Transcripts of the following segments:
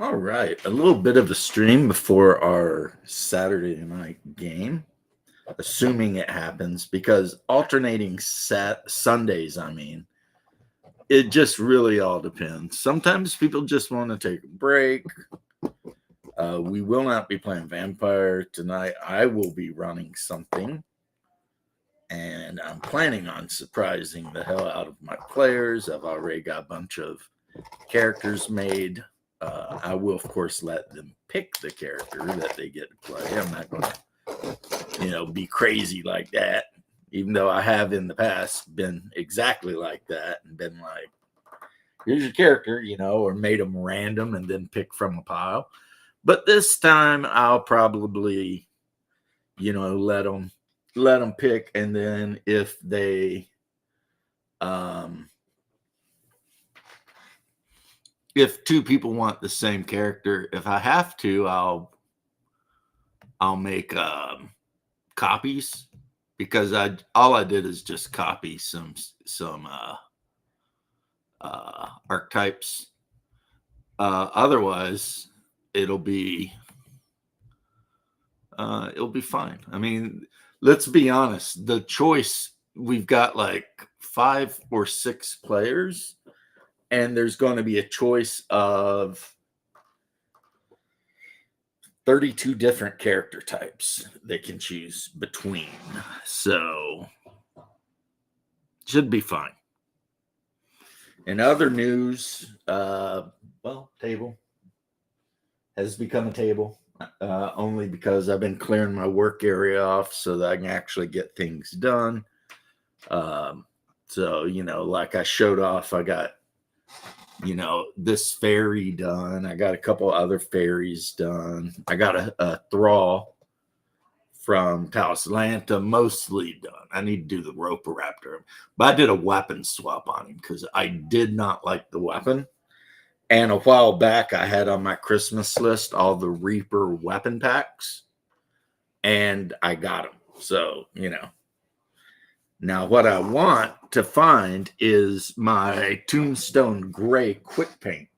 All right, a little bit of a stream before our Saturday night game, assuming it happens, because alternating Sundays, it just really all depends. Sometimes people just want to take a break. We will not be playing Vampire tonight. I will be running something, and I'm planning on surprising the hell out of my players. I've already got a bunch of characters made. I will, of course, let them pick the character that they get to play. I'm not going to, be crazy like that, even though I have in the past been exactly like that and been like, here's your character, or made them random and then pick from a pile. But this time I'll probably, let them pick, and then if they if two people want the same character, if I have to, I'll make copies, because all I did is just copy some archetypes. Otherwise, it'll be fine. I mean, let's be honest. The choice, we've got like 5 or 6 players, and there's going to be a choice of 32 different character types they can choose between. So, should be fine. In other news, table has become a table, only because I've been clearing my work area off so that I can actually get things done. So, like I showed off, I got, this fairy done. I got a couple other fairies done. I got a thrall from Talislanta mostly done. I need to do the Roporaptor, but I did a weapon swap on him because I did not like the weapon. And a while back, I had on my Christmas list all the Reaper weapon packs, and I got them. So, Now, what I want to find is my Tombstone Gray quick paint,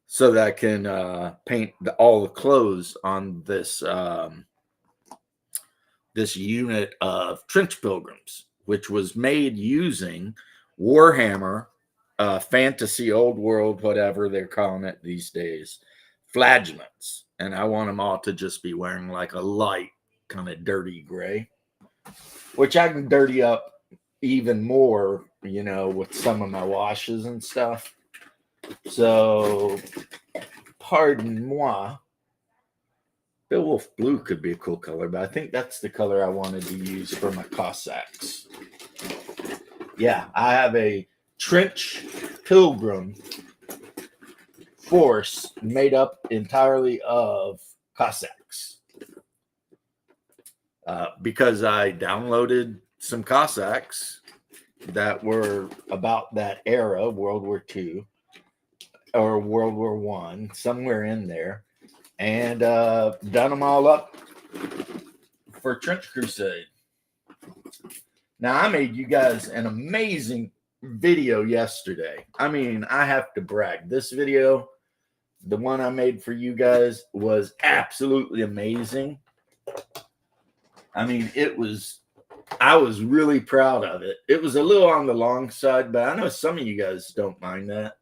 so that I can paint all the clothes on this this unit of Trench Pilgrims, which was made using Warhammer, Fantasy Old World, whatever they're calling it these days, flagellants. And I want them all to just be wearing like a light, kind of dirty gray, which I can dirty up even more, with some of my washes and stuff. So, pardon moi. Beowulf blue could be a cool color, but I think that's the color I wanted to use for my Cossacks. Yeah, I have a Trench Pilgrim force made up entirely of Cossacks. Because I downloaded some Cossacks that were about that era, World War II or World War I, somewhere in there, and done them all up for Trench Crusade. Now, I made you guys an amazing video yesterday. I mean, I have to brag. This video, the one I made for you guys, was absolutely amazing. I mean, I was really proud of it. It was a little on the long side, but I know some of you guys don't mind that.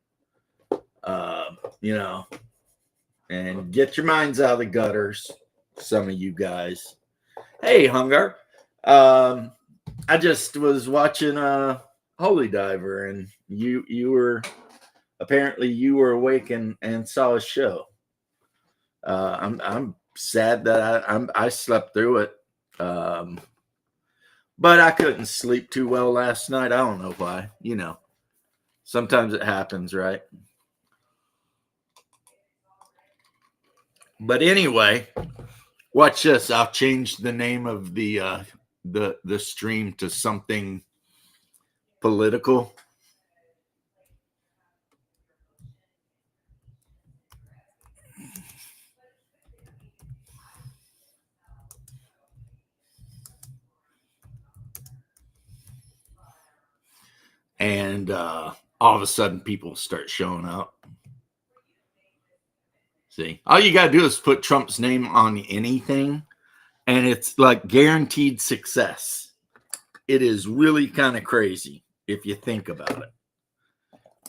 And get your minds out of the gutters, some of you guys. Hey, Hungar. I just was watching Holy Diver, and you were apparently awake and saw a show. I'm sad that I slept through it. But I couldn't sleep too well last night. I don't know why. Sometimes it happens, right? But anyway, watch this. I'll change the name of the stream to something political. And all of a sudden people start showing up. See, all you got to do is put Trump's name on anything, and it's like guaranteed success. It is really kind of crazy if you think about it.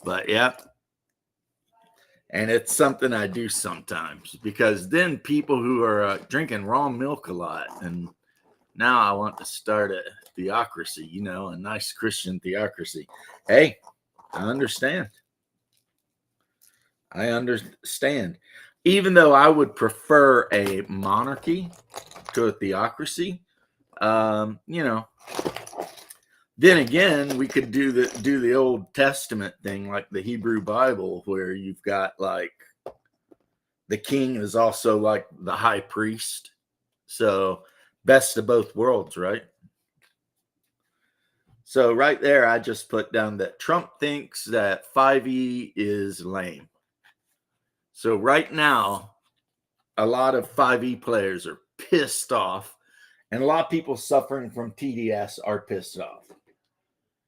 But yeah. And it's something I do sometimes because then people who are drinking raw milk a lot, and now I want to start a theocracy, a nice Christian theocracy. Hey, I understand. I understand. Even though I would prefer a monarchy to a theocracy, then again, we could do the Old Testament thing, like the Hebrew Bible, where you've got like the king is also like the high priest. So best of both worlds, right? So right there, I just put down that Trump thinks that 5e is lame. So right now, a lot of 5e players are pissed off, and a lot of people suffering from TDS are pissed off.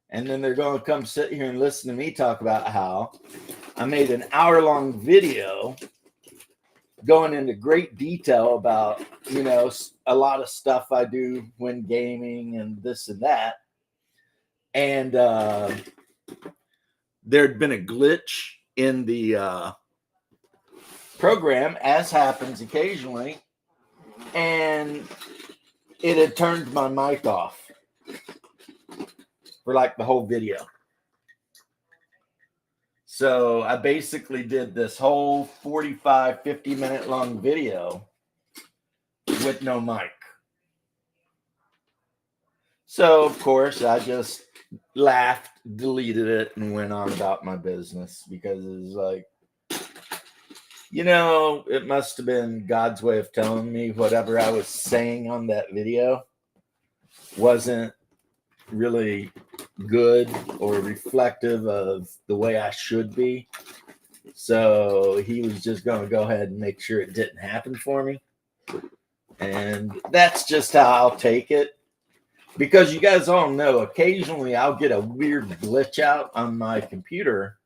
And then they're going to come sit here and listen to me talk about how I made an hour-long video going into great detail about, a lot of stuff I do when gaming and this and that. And there'd been a glitch in the program, as happens occasionally, and it had turned my mic off for like the whole video. So I basically did this whole 45, 50-minute long video with no mic. So, of course, I just laughed, deleted it, and went on about my business because it was like, it must have been God's way of telling me whatever I was saying on that video wasn't really good or reflective of the way I should be. So he was just going to go ahead and make sure it didn't happen for me. And that's just how I'll take it. Because you guys all know, occasionally I'll get a weird glitch out on my computer.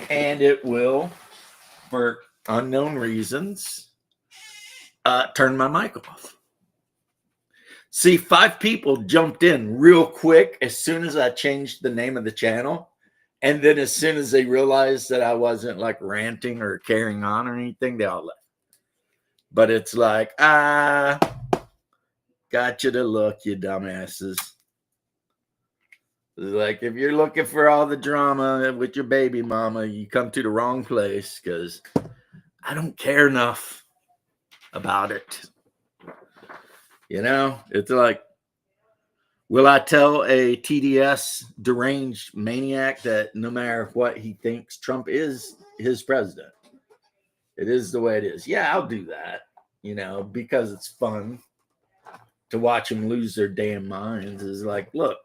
And it will, for unknown reasons, turn my mic off. See, 5 people jumped in real quick as soon as I changed the name of the channel. And then as soon as they realized that I wasn't like ranting or carrying on or anything, they all left. But it's like, got you to look, you dumbasses. Like, if you're looking for all the drama with your baby mama, you come to the wrong place because I don't care enough about it. It's like, will I tell a TDS deranged maniac that no matter what he thinks, Trump is his president? It is the way it is. Yeah, I'll do that, because it's fun to watch them lose their damn minds. Is like, look,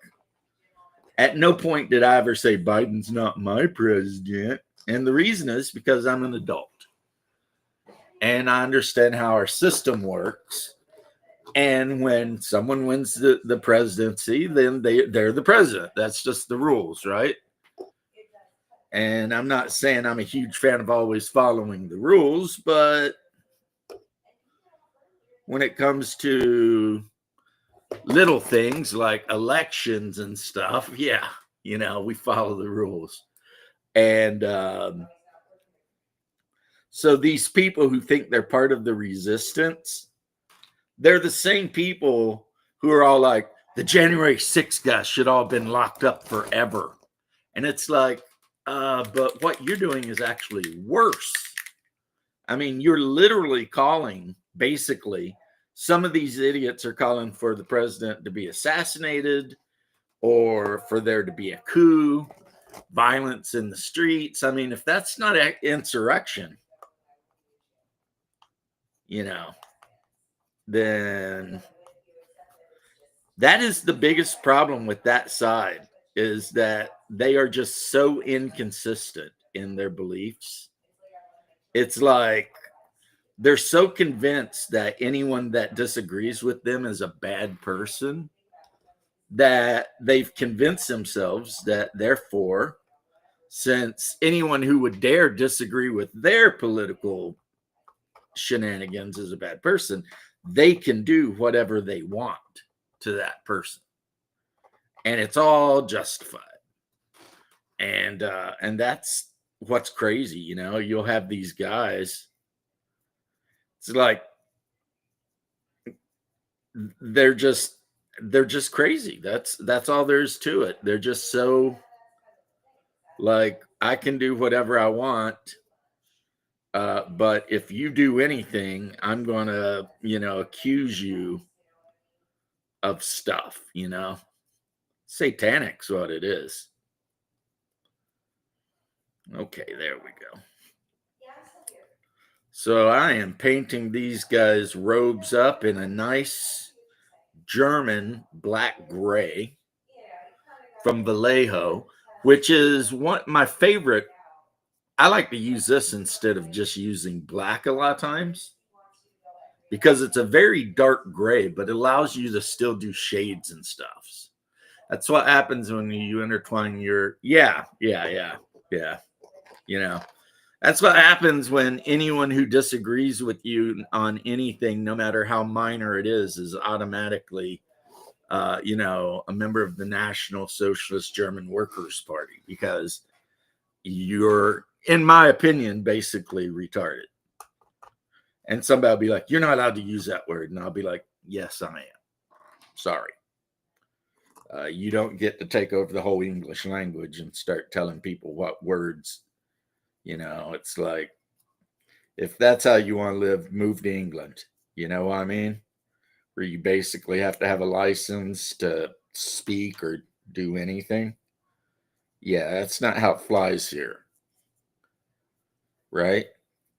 at no point did I ever say Biden's not my president. And the reason is because I'm an adult. And I understand how our system works. And when someone wins the presidency, then they're the president. That's just the rules, right? And I'm not saying I'm a huge fan of always following the rules, but when it comes to little things like elections and stuff, yeah, we follow the rules. And so these people who think they're part of the resistance, they're the same people who are all like, the January 6th guys should all have been locked up forever. And it's like, but what you're doing is actually worse. I mean, you're literally calling, basically, some of these idiots are calling for the president to be assassinated or for there to be a coup, violence in the streets. I mean, if that's not insurrection, then that is the biggest problem with that side, is that they are just so inconsistent in their beliefs. It's like they're so convinced that anyone that disagrees with them is a bad person that they've convinced themselves that therefore since anyone who would dare disagree with their political shenanigans is a bad person, they can do whatever they want to that person, and it's all justified. And that's what's crazy. You'll have these guys. It's like they're just crazy. That's all there is to it. They're just so like, I can do whatever I want, but if you do anything, I'm gonna accuse you of stuff. Satanic's what it is. Okay, there we go. So I am painting these guys' robes up in a nice German black gray from Vallejo, which is my favorite. I like to use this instead of just using black a lot of times because it's a very dark gray, but it allows you to still do shades and stuff. That's what happens when you intertwine your, yeah. That's what happens when anyone who disagrees with you on anything, no matter how minor it is automatically, a member of the National Socialist German Workers' Party, because you're, in my opinion, basically retarded. And somebody will be like, you're not allowed to use that word. And I'll be like, yes, I am. Sorry. You don't get to take over the whole English language and start telling people what words. It's like, if that's how you want to live, move to England. You know what I mean? Where you basically have to have a license to speak or do anything. Yeah, that's not how it flies here. Right?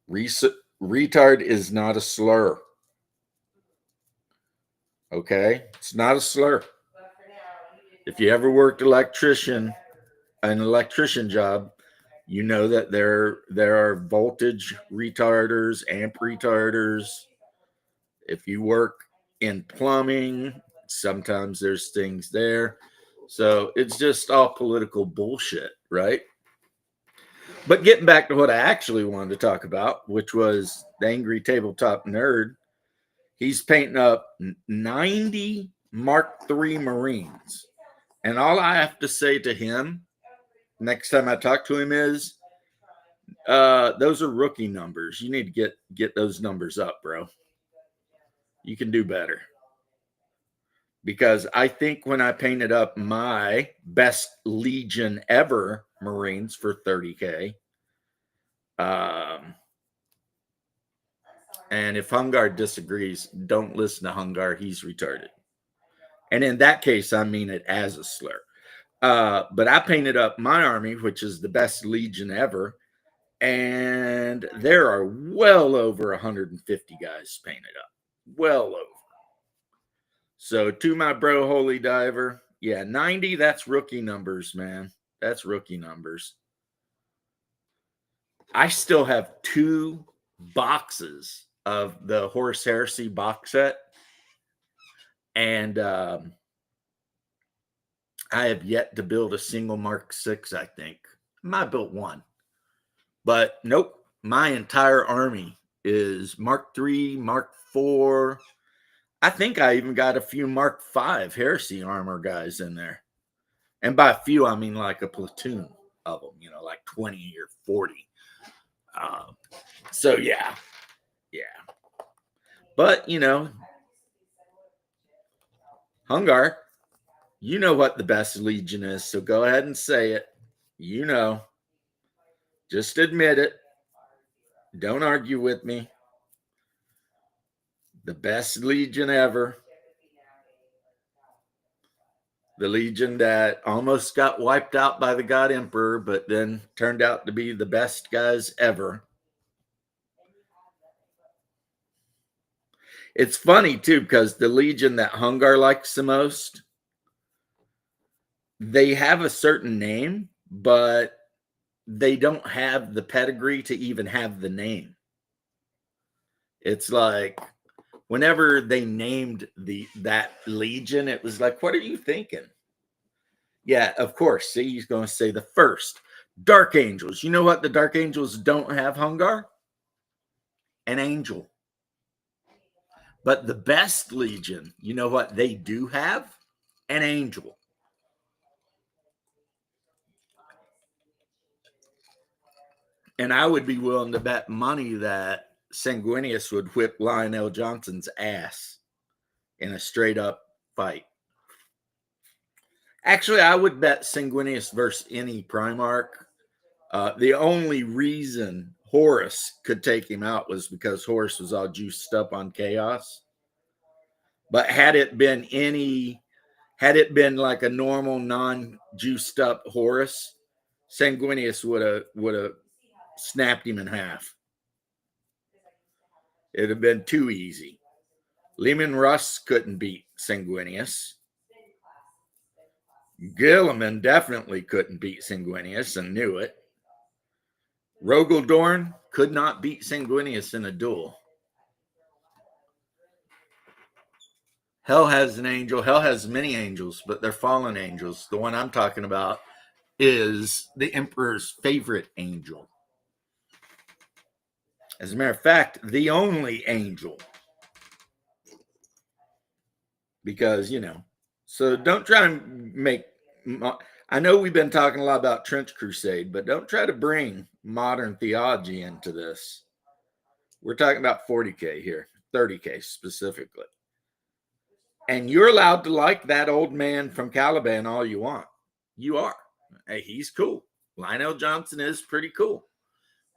Retard is not a slur. Okay? It's not a slur. If you ever worked an electrician job, you know that there are voltage retarders, amp retarders. If you work in plumbing, sometimes there's things there. So it's just all political bullshit, right? But getting back to what I actually wanted to talk about, which was the Angry Tabletop Nerd, he's painting up 90 Mark III Marines. And all I have to say to him next time I talk to him is, those are rookie numbers. You need to get those numbers up, bro. You can do better. Because I think when I painted up my best Legion ever Marines for 30K, and if Hungar disagrees, don't listen to Hungar. He's retarded. And in that case, I mean it as a slur. But I painted up my army, which is the best Legion ever, and there are well over 150 guys painted up. Well over. So to my bro, Holy Diver, yeah, 90, that's rookie numbers, man. That's rookie numbers. I still have 2 boxes of the Horus Heresy box set. And I have yet to build a single Mark VI, I think. I might built one. But nope, my entire army is Mark III, Mark IV. I think I even got a few Mark V Heresy armor guys in there. And by a few, I mean like a platoon of them, like 20 or 40. So, yeah. But, Hungar, you know what the best Legion is, so go ahead and say it. Just admit it. Don't argue with me. The best Legion ever. The Legion that almost got wiped out by the God Emperor, but then turned out to be the best guys ever. It's funny, too, because the Legion that Hungar likes the most, they have a certain name, but they don't have the pedigree to even have the name. It's like, whenever they named that Legion, it was like, what are you thinking? Yeah, of course. See, he's going to say the first. Dark Angels. You know what the Dark Angels don't have, Hungar? An angel. But the best Legion, you know what they do have? An angel. And I would be willing to bet money that Sanguinius would whip Lionel Johnson's ass in a straight up fight. Actually, I would bet Sanguinius versus any Primarch. The only reason Horus could take him out was because Horus was all juiced up on chaos. But had it been like a normal non-juiced up Horus, Sanguinius would have snapped him in half. It'd have been too easy. Leman Russ couldn't beat Sanguinius. Guilliman definitely couldn't beat Sanguinius and knew it. Rogel Dorn could not beat Sanguinius in a duel. Hell has an angel. Hell has many angels, but they're fallen angels. The one I'm talking about is the Emperor's favorite angel. As a matter of fact, the only angel. Because, so don't try to make, I know we've been talking a lot about Trench Crusade, but don't try to bring modern theology into this. We're talking about 40K here, 30K specifically. And you're allowed to like that old man from Caliban all you want. You are. Hey, he's cool. Lionel Johnson is pretty cool.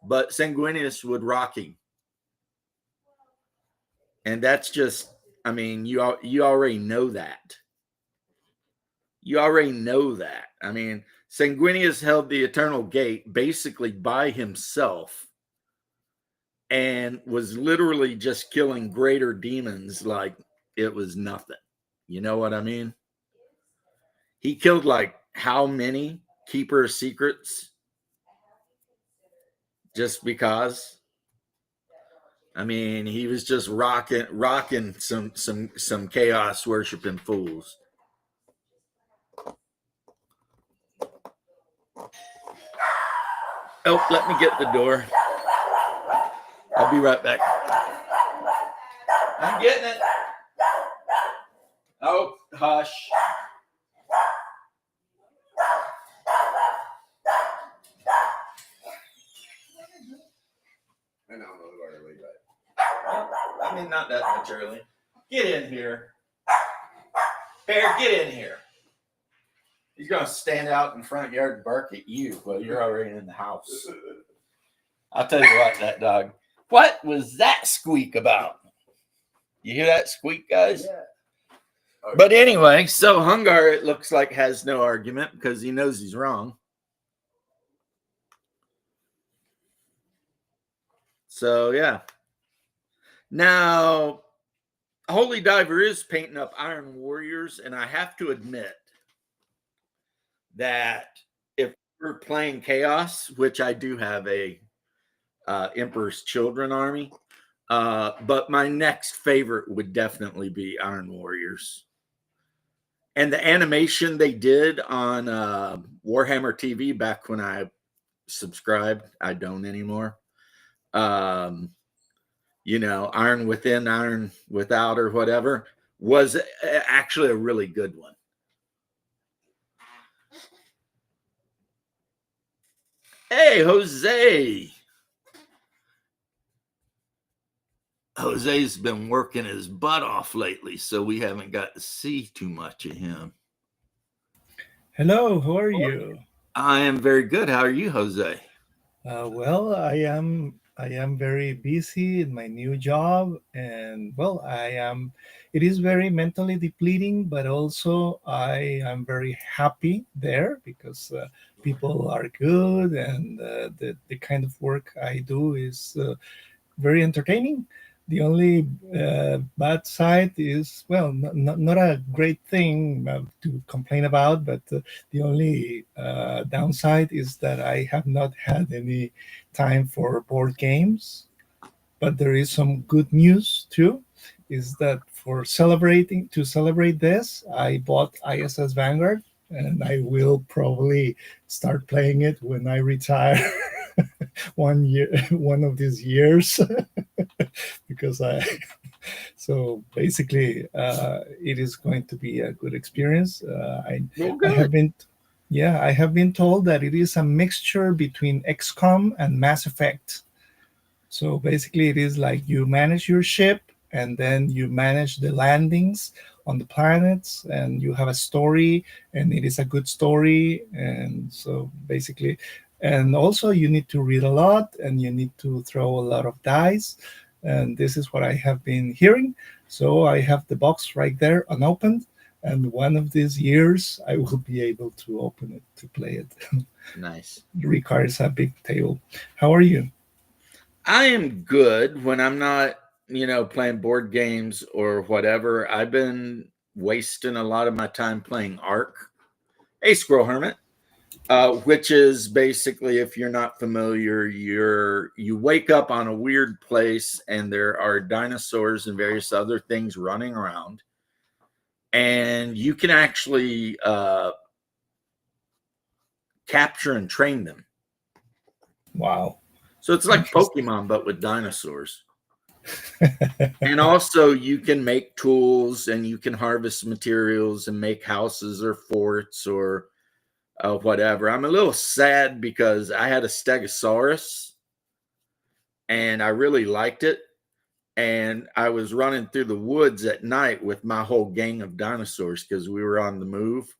But Sanguinius would rock him. And that's just, you already know that. You already know that. Sanguinius held the Eternal Gate basically by himself and was literally just killing greater demons like it was nothing. You know what I mean? He killed like how many Keeper of Secrets? Just because. He was just rocking some chaos worshiping fools. Oh, let me get the door. I'll be right back. I'm getting it. Oh, hush. I know, I'm a little early, but not that much early. Get in here. Bear, get in here. He's going to stand out in front yard and bark at you while you're already in the house. I'll tell you what, that dog. What was that squeak about? You hear that squeak, guys? yeah. Okay. But anyway, so Hungar, it looks like, has no argument because he knows he's wrong. So, yeah. Now, Holy Diver is painting up Iron Warriors, and I have to admit that if we're playing Chaos, which I do have a Emperor's Children army, but my next favorite would definitely be Iron Warriors. And the animation they did on Warhammer TV back when I subscribed, I don't anymore. Iron Within, Iron Without, or whatever, was actually a really good one. Hey, Jose. Jose's been working his butt off lately, so we haven't got to see too much of him. Hello, how are you? I am very good. How are you, Jose? Well, I am very busy in my new job, and well, it is very mentally depleting, but also I am very happy there because people are good, and the kind of work I do is very entertaining. The only bad side is, well, not a great thing to complain about, but the only downside is that I have not had any time for board games. But there is some good news too, is that to celebrate this, I bought ISS Vanguard, and I will probably start playing it when I retire one of these years, because I so basically it is going to be a good experience. Well, I have good. been yeah, I have been told that it is a mixture between XCOM and Mass Effect. So basically, it is like you manage your ship and then you manage the landings on the planets, and you have a story, and it is a good story. And so basically, and also you need to read a lot and you need to throw a lot of dice. And this is what I have been hearing. So I have the box right there unopened. And one of these years, I will be able to open it to play it. Nice. It requires a big table. How are you? I am good when I'm not, playing board games or whatever. I've been wasting a lot of my time playing Ark, a Squirrel Hermit, which is basically, if you're not familiar, you wake up on a weird place and there are dinosaurs and various other things running around, and you can actually capture and train them. Wow. So it's like Interesting. Pokemon, but with dinosaurs. And also, you can make tools and you can harvest materials and make houses or forts or whatever. I'm a little sad because I had a Stegosaurus and I really liked it. And I was running through the woods at night with my whole gang of dinosaurs because we were on the move.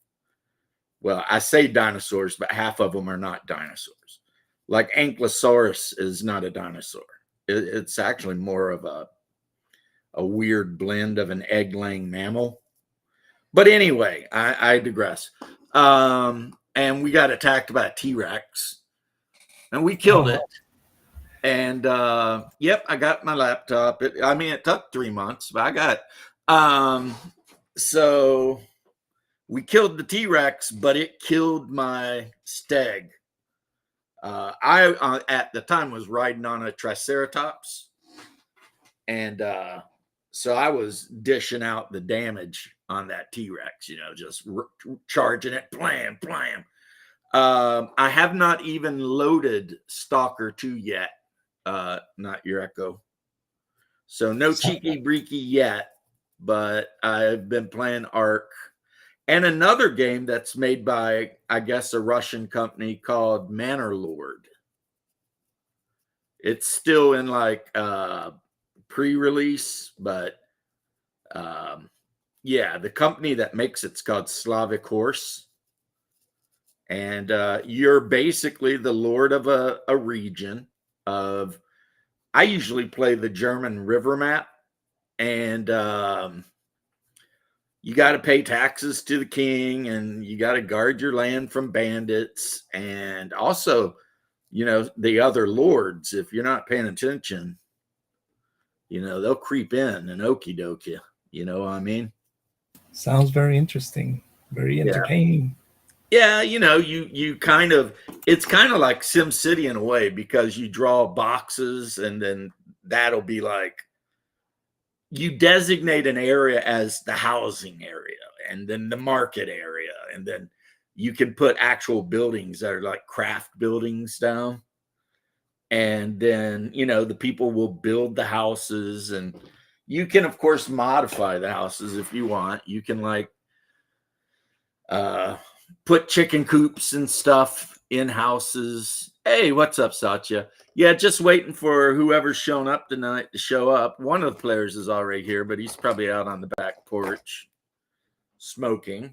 Well, I say dinosaurs, but half of them are not dinosaurs. Like Ankylosaurus is not a dinosaur. It's actually more of a weird blend of an egg-laying mammal. But anyway, I digress. And we got attacked by a T-Rex, and we killed it. Oh, And yep, I got my laptop. It took 3 months, but I got. So we killed the T-Rex, but it killed my steg. I at the time was riding on a Triceratops, and so I was dishing out the damage on that T-Rex, just charging it, blam, blam. I have not even loaded Stalker 2 yet, not your Echo. So no so, cheeky breaky yet, but I've been playing Ark. And another game that's made by, I guess, a Russian company called Manor Lord. It's still in like pre-release, but yeah, the company that makes it's called Slavic Horse, and you're basically the lord of a region of. I usually play the German river map, and you got to pay taxes to the king, and you got to guard your land from bandits, and also, the other lords. If you're not paying attention, they'll creep in and okie doke you. You know what I mean? sounds very interesting, very Yeah. entertaining. Yeah, you kind of it's kind of like Sim City in a way because you draw boxes and then that'll be like you designate an area as the housing area and then the market area and then you can put actual buildings that are like craft buildings down, and then the people will build the houses, and you can of course modify the houses if you want. You can like uh put chicken coops and stuff in houses. Hey, what's up, Satya? Yeah, just waiting for whoever's shown up tonight to show up. One of the players is already here, but he's probably out on the back porch smoking.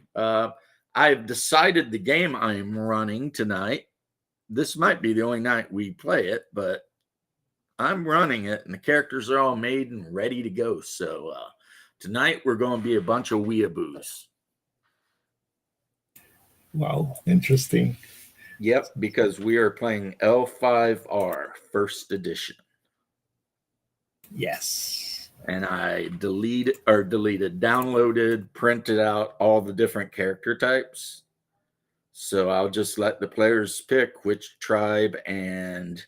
I've decided the game I am running tonight. This might be the only night we play it, but I'm running it and the characters are all made and ready to go. So tonight we're going to be a bunch of weeaboos. Wow, interesting. Yep, because we are playing L5R first edition. Yes. And I downloaded, printed out all the different character types. So I'll just let the players pick which tribe and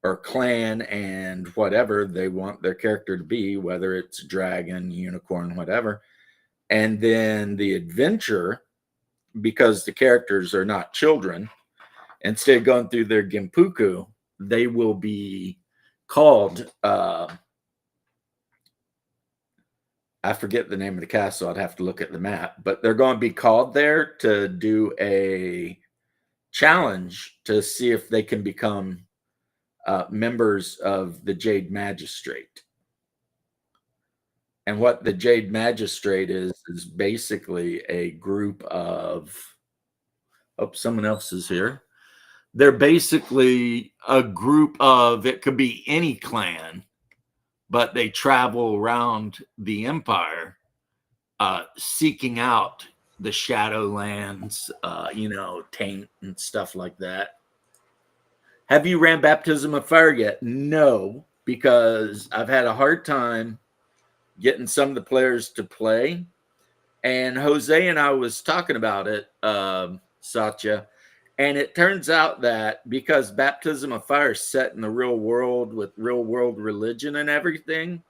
or clan and whatever they want their character to be, whether it's dragon, unicorn, whatever. And then the adventure because the characters are not children, instead of going through their Genpuku, they will be called. I forget the name of the castle. I'd have to look at the map, but they're going to be called there to do a challenge to see if they can become members of the Jade Magistrate. And what the Jade Magistrate is basically a group of. Oh, someone else is here. They're basically a group of. It could be any clan, but they travel around the empire, seeking out the Shadowlands, Taint and stuff like that. Have you ran Baptism of Fire yet? No, because I've had a hard time getting some of the players to play. And Jose and I was talking about it, Satya, and it turns out that because Baptism of Fire is set in the real world with real world religion and everything,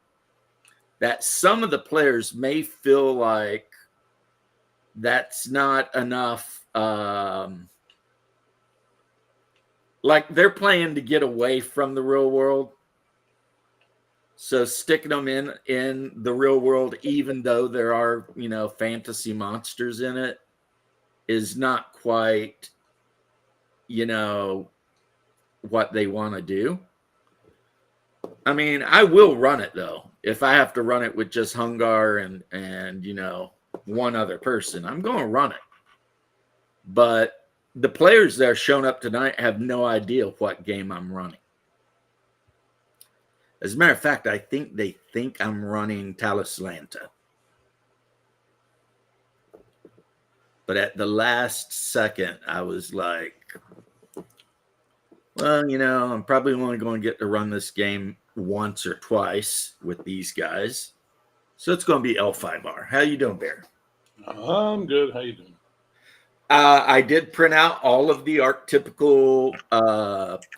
that some of the players may feel like that's not enough. Like they're playing to get away from the real world. So sticking them in the real world, even though there are, fantasy monsters in it, is not quite, what they want to do. I mean, I will run it though. If I have to run it with just Hungar and one other person, I'm going to run it. But the players that are showing up tonight have no idea what game I'm running. As a matter of fact, I think they think I'm running Talislanta. But at the last second, I was like, well, I'm probably only going to get to run this game once or twice with these guys. So it's going to be L5R. How you doing, Bear? I'm good. How you doing? I did print out all of the archetypical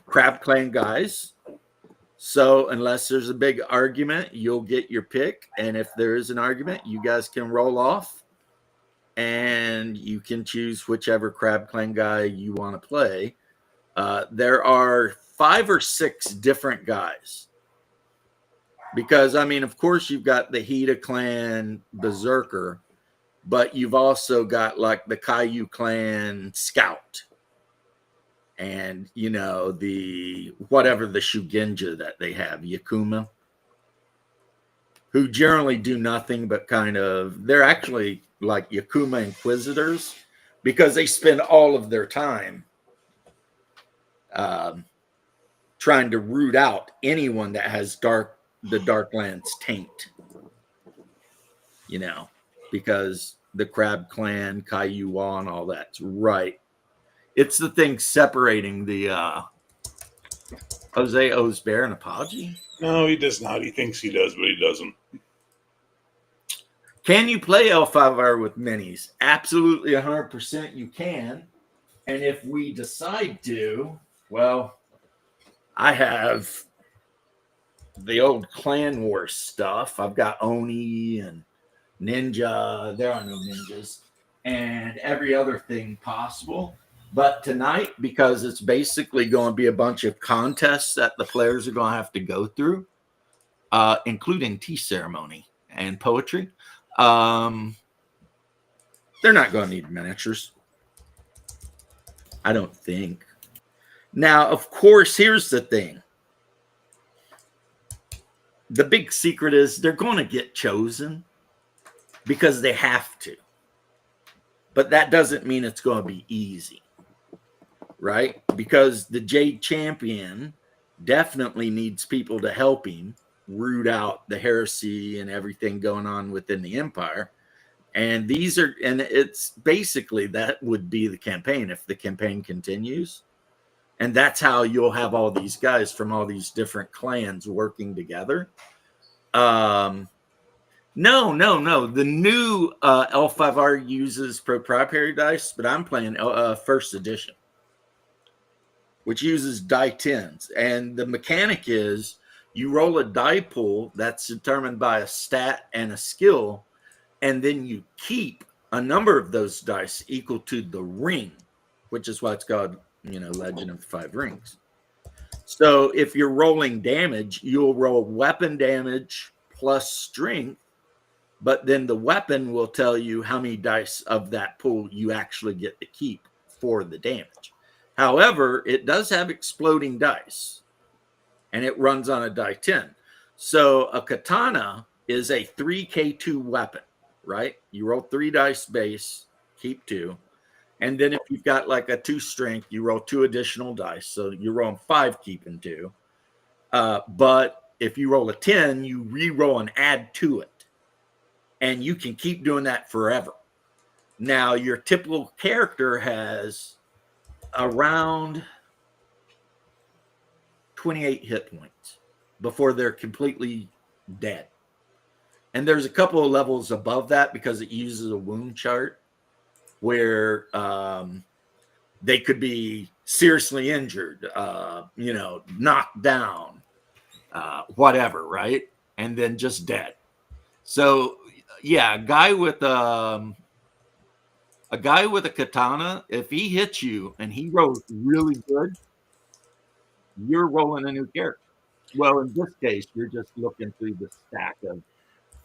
Crab Clan guys. So unless there's a big argument, you'll get your pick. And if there is an argument, you guys can roll off. And you can choose whichever Crab Clan guy you want to play. There are 5 or 6 different guys. Because, of course, you've got the Hida Clan Berserker. But you've also got, like, the Caillou Clan Scout. And, the whatever the Shugenja that they have, Yakuma, who generally do nothing but they're actually like Yakuma Inquisitors because they spend all of their time trying to root out anyone that has the Darklands taint, because the Crab Clan, Caillou and all that's right. It's the thing separating the Jose owes Bear an apology. No, he does not. He thinks he does, but he doesn't. Can you play L5R with minis? Absolutely 100% you can. And if we decide to, well, I have the old Clan Wars stuff. I've got Oni and Ninja. There are no ninjas. And every other thing possible. But tonight, because it's basically going to be a bunch of contests that the players are going to have to go through, including tea ceremony and poetry, they're not going to need miniatures. I don't think. Now, of course, here's the thing. The big secret is they're going to get chosen because they have to. But that doesn't mean it's going to be easy. Right? Because the Jade Champion definitely needs people to help him root out the heresy and everything going on within the Empire. And it's basically that would be the campaign if the campaign continues. And that's how you'll have all these guys from all these different clans working together. No. The new L5R uses proprietary dice, but I'm playing first edition, which uses die 10s. And the mechanic is you roll a die pool that's determined by a stat and a skill, and then you keep a number of those dice equal to the ring, which is why it's called, Legend of the Five Rings. So if you're rolling damage, you'll roll weapon damage plus strength, but then the weapon will tell you how many dice of that pool you actually get to keep for the damage. However, it does have exploding dice, and it runs on a die 10. So a katana is a 3K2 weapon, right? You roll 3 dice base, keep 2. And then if you've got like a 2 strength, you roll 2 additional dice. So you're rolling 5, keeping 2. But if you roll a 10, you re-roll and add to it. And you can keep doing that forever. Now, your typical character has around 28 hit points before they're completely dead. And there's a couple of levels above that because it uses a wound chart where they could be seriously injured, knocked down, whatever, right? And then just dead. So, yeah, a guy with a katana, if he hits you and he rolls really good, you're rolling a new character. Well, in this case, you're just looking through the stack of.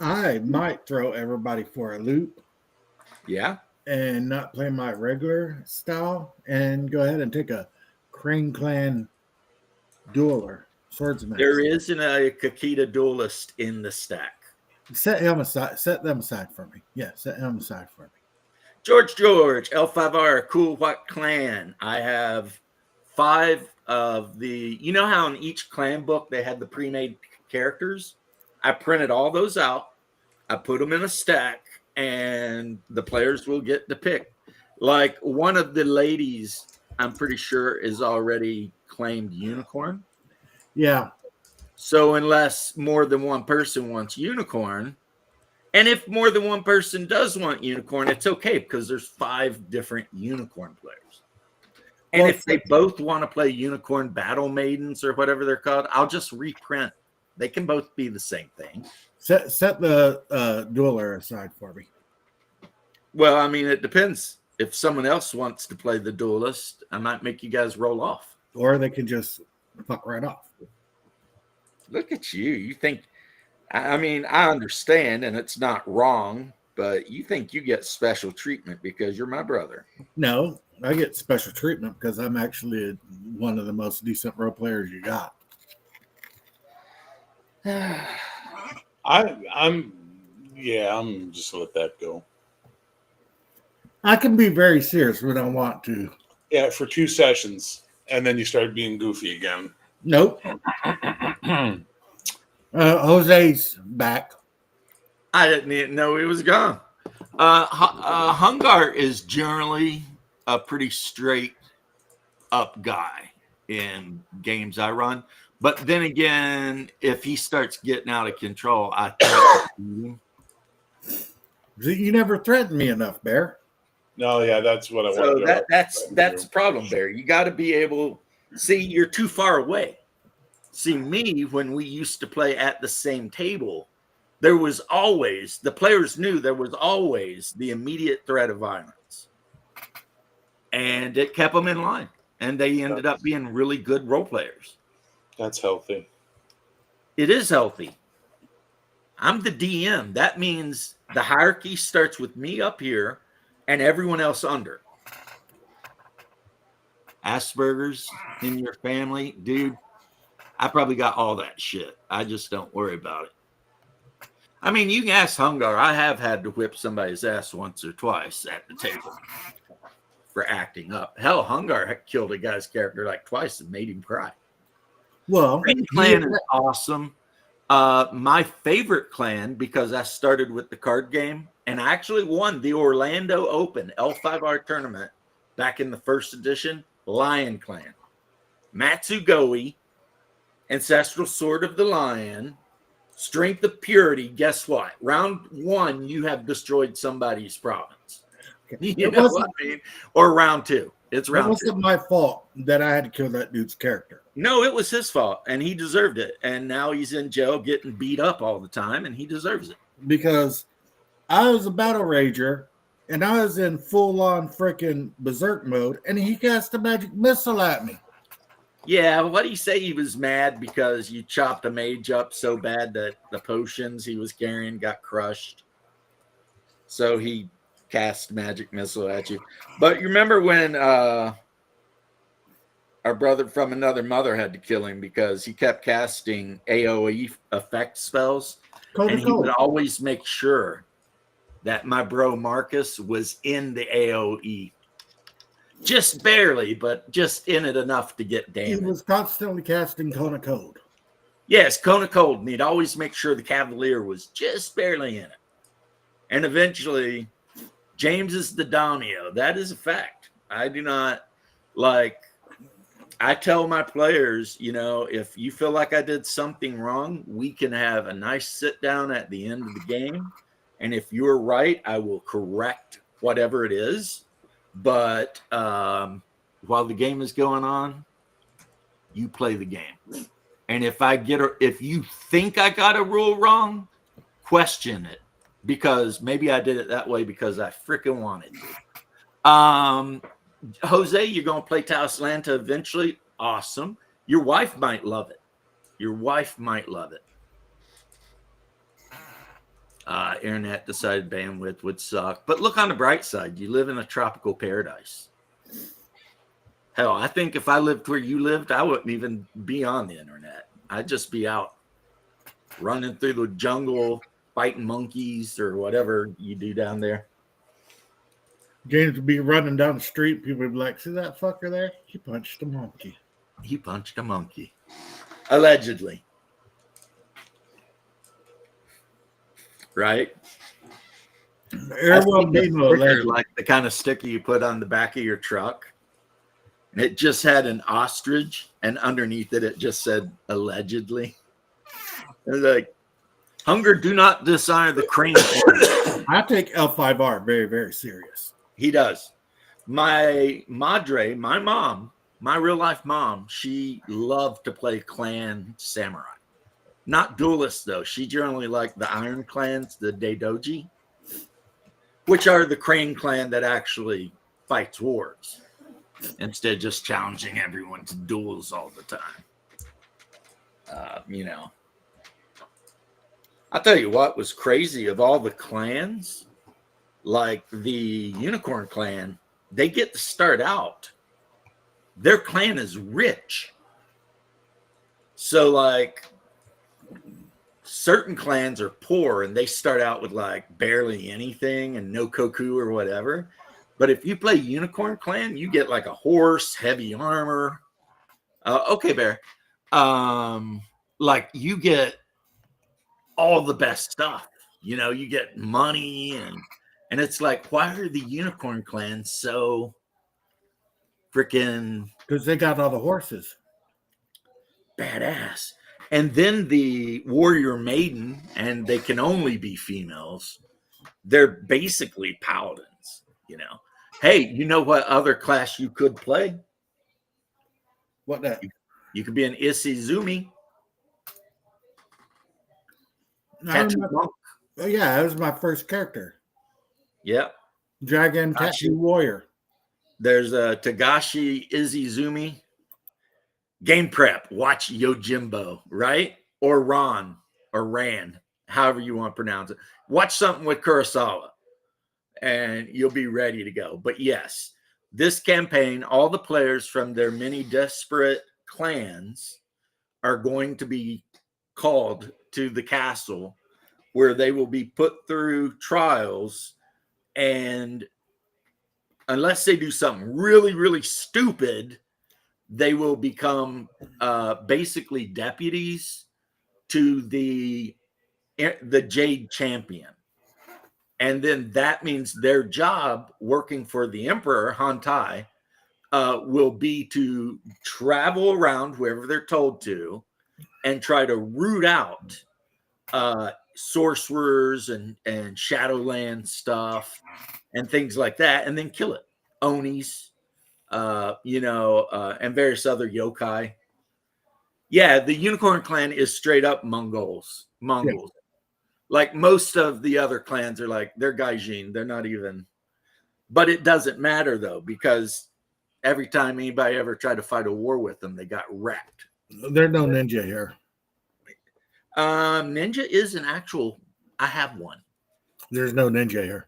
I might throw everybody for a loop Yeah. and not play my regular style and go ahead and take a Crane Clan dueler swordsman. There isn't a Kakita duelist in the stack. Set them aside for me. Yeah, set him aside for me. George, L5R, Cool White Clan. I have 5 of the, how in each clan book they had the pre-made characters? I printed all those out. I put them in a stack, and the players will get to pick. Like one of the ladies, I'm pretty sure, is already claimed unicorn. Yeah. So unless more than one person wants unicorn, and if more than one person does want unicorn, it's okay because there's 5 different unicorn players. And Well, if they both want to play unicorn battle maidens or whatever they're called, I'll just reprint. They can both be the same thing. Set the dueler aside for me. Well, I mean, it depends. If someone else wants to play the duelist, I might make you guys roll off. Or they can just fuck right off. Look at you. You think, I mean, I understand and it's not wrong, but you think you get special treatment because you're my brother. No, I get special treatment because I'm actually one of the most decent role players you got. I'm just let that go. I can be very serious when I want to. Yeah, for 2 sessions, and then you start being goofy again. Nope. Jose's back. I didn't even know he was gone. Hungar is generally a pretty straight up guy in games I run. But then again, if he starts getting out of control, I think You never threatened me enough, Bear. No, yeah, that's what I so want to that's the problem, Bear. You got to be able. See, you're too far away. See, me, when we used to play at the same table, there was always, the players knew there was always the immediate threat of violence. And it kept them in line. And they ended up being really good role players. That's healthy. It is healthy. I'm the DM. That means the hierarchy starts with me up here and everyone else under. Asperger's in your family, dude. I probably got all that shit. I just don't worry about it. I mean, you can ask Hungar. I have had to whip somebody's ass once or twice at the table for acting up. Hell, Hungar killed a guy's character like twice and made him cry. Well, Clan is awesome. My favorite clan, because I started with the card game, and I actually won the Orlando Open L5R tournament back in the first edition, Lion Clan. Matsugoi, Ancestral Sword of the Lion, Strength of Purity. Guess what? Round 1, you have destroyed somebody's province. You know what I mean? Or round 2. It's round 2. It wasn't my fault that I had to kill that dude's character. No, it was his fault, and he deserved it. And now he's in jail getting beat up all the time, and he deserves it. Because I was a battle rager, and I was in full on freaking berserk mode, and he cast a magic missile at me. Yeah, what do you say? He was mad because you chopped a mage up so bad that the potions he was carrying got crushed. So he cast magic missile at you. But you remember when our brother from another mother had to kill him because he kept casting AoE effect spells, and he would always make sure that my bro Marcus was in the AoE. Just barely, but just in it enough to get damage. He was constantly casting Cone of Cold. Yes, Cone of Cold, and he'd always make sure the Cavalier was just barely in it. And eventually, James is the Domio. That is a fact. I do not I tell my players, if you feel like I did something wrong, we can have a nice sit down at the end of the game. And if you're right, I will correct whatever it is. But while the game is going on, you play the game. And if you think I got a rule wrong, question it, because maybe I did it that way because I freaking wanted to. Jose, you're going to play Talislanta eventually. Awesome. Your wife might love it. Internet decided bandwidth would suck. But look on the bright side. You live in a tropical paradise. Hell, I think if I lived where you lived, I wouldn't even be on the internet. I'd just be out running through the jungle, fighting monkeys or whatever you do down there. James would be running down the street. People would be like, see that fucker there? He punched a monkey. Allegedly. Right? Everyone being like the kind of sticker you put on the back of your truck. And it just had an ostrich, and underneath it just said allegedly. It was like, hunger do not dishonor the crane. I take L5R very, very serious. He does. My madre, my mom, my real life mom, she loved to play clan samurai. Not duelists, though. She generally liked the Iron Clans, the Daidoji, which are the Crane clan that actually fights wars instead of just challenging everyone to duels all the time. I'll tell you what was crazy of all the clans, like the Unicorn clan, they get to start out. Their clan is rich. So, like, certain clans are poor and they start out with like barely anything and no koku or whatever. But if you play Unicorn clan, you get like a horse, heavy armor. Okay, Bear. Like you get all the best stuff. You get money and it's like, why are the Unicorn clans so freaking Because they got all the horses. badass? And then the warrior maiden, and they can only be females. They're basically paladins, Hey, you know what other class you could play? What that? You could be an Isizumi. Oh, yeah, that was my first character. Yep. Dragon Tattoo Warrior. There's a Tagashi Izizumi. Game prep. Watch Yojimbo, right? Or Ran, or Ran, however you want to pronounce it. Watch something with Kurosawa, and you'll be ready to go. But yes, this campaign, all the players from their many disparate clans are going to be called to the castle where they will be put through trials, and unless they do something really, really stupid, they will become basically deputies to the Jade Champion. And then that means their job working for the Emperor, Hantai, will be to travel around wherever they're told to and try to root out sorcerers and Shadowland stuff and things like that, and then kill it. Onis, and various other yokai. Yeah, the Unicorn clan is straight up Mongols. Yeah. Like most of the other clans are like, they're Gaijin. They're not even, But it doesn't matter though, because every time anybody ever tried to fight a war with them, they got wrecked. There's no ninja here. Ninja is an actual. I have one, There's no ninja here.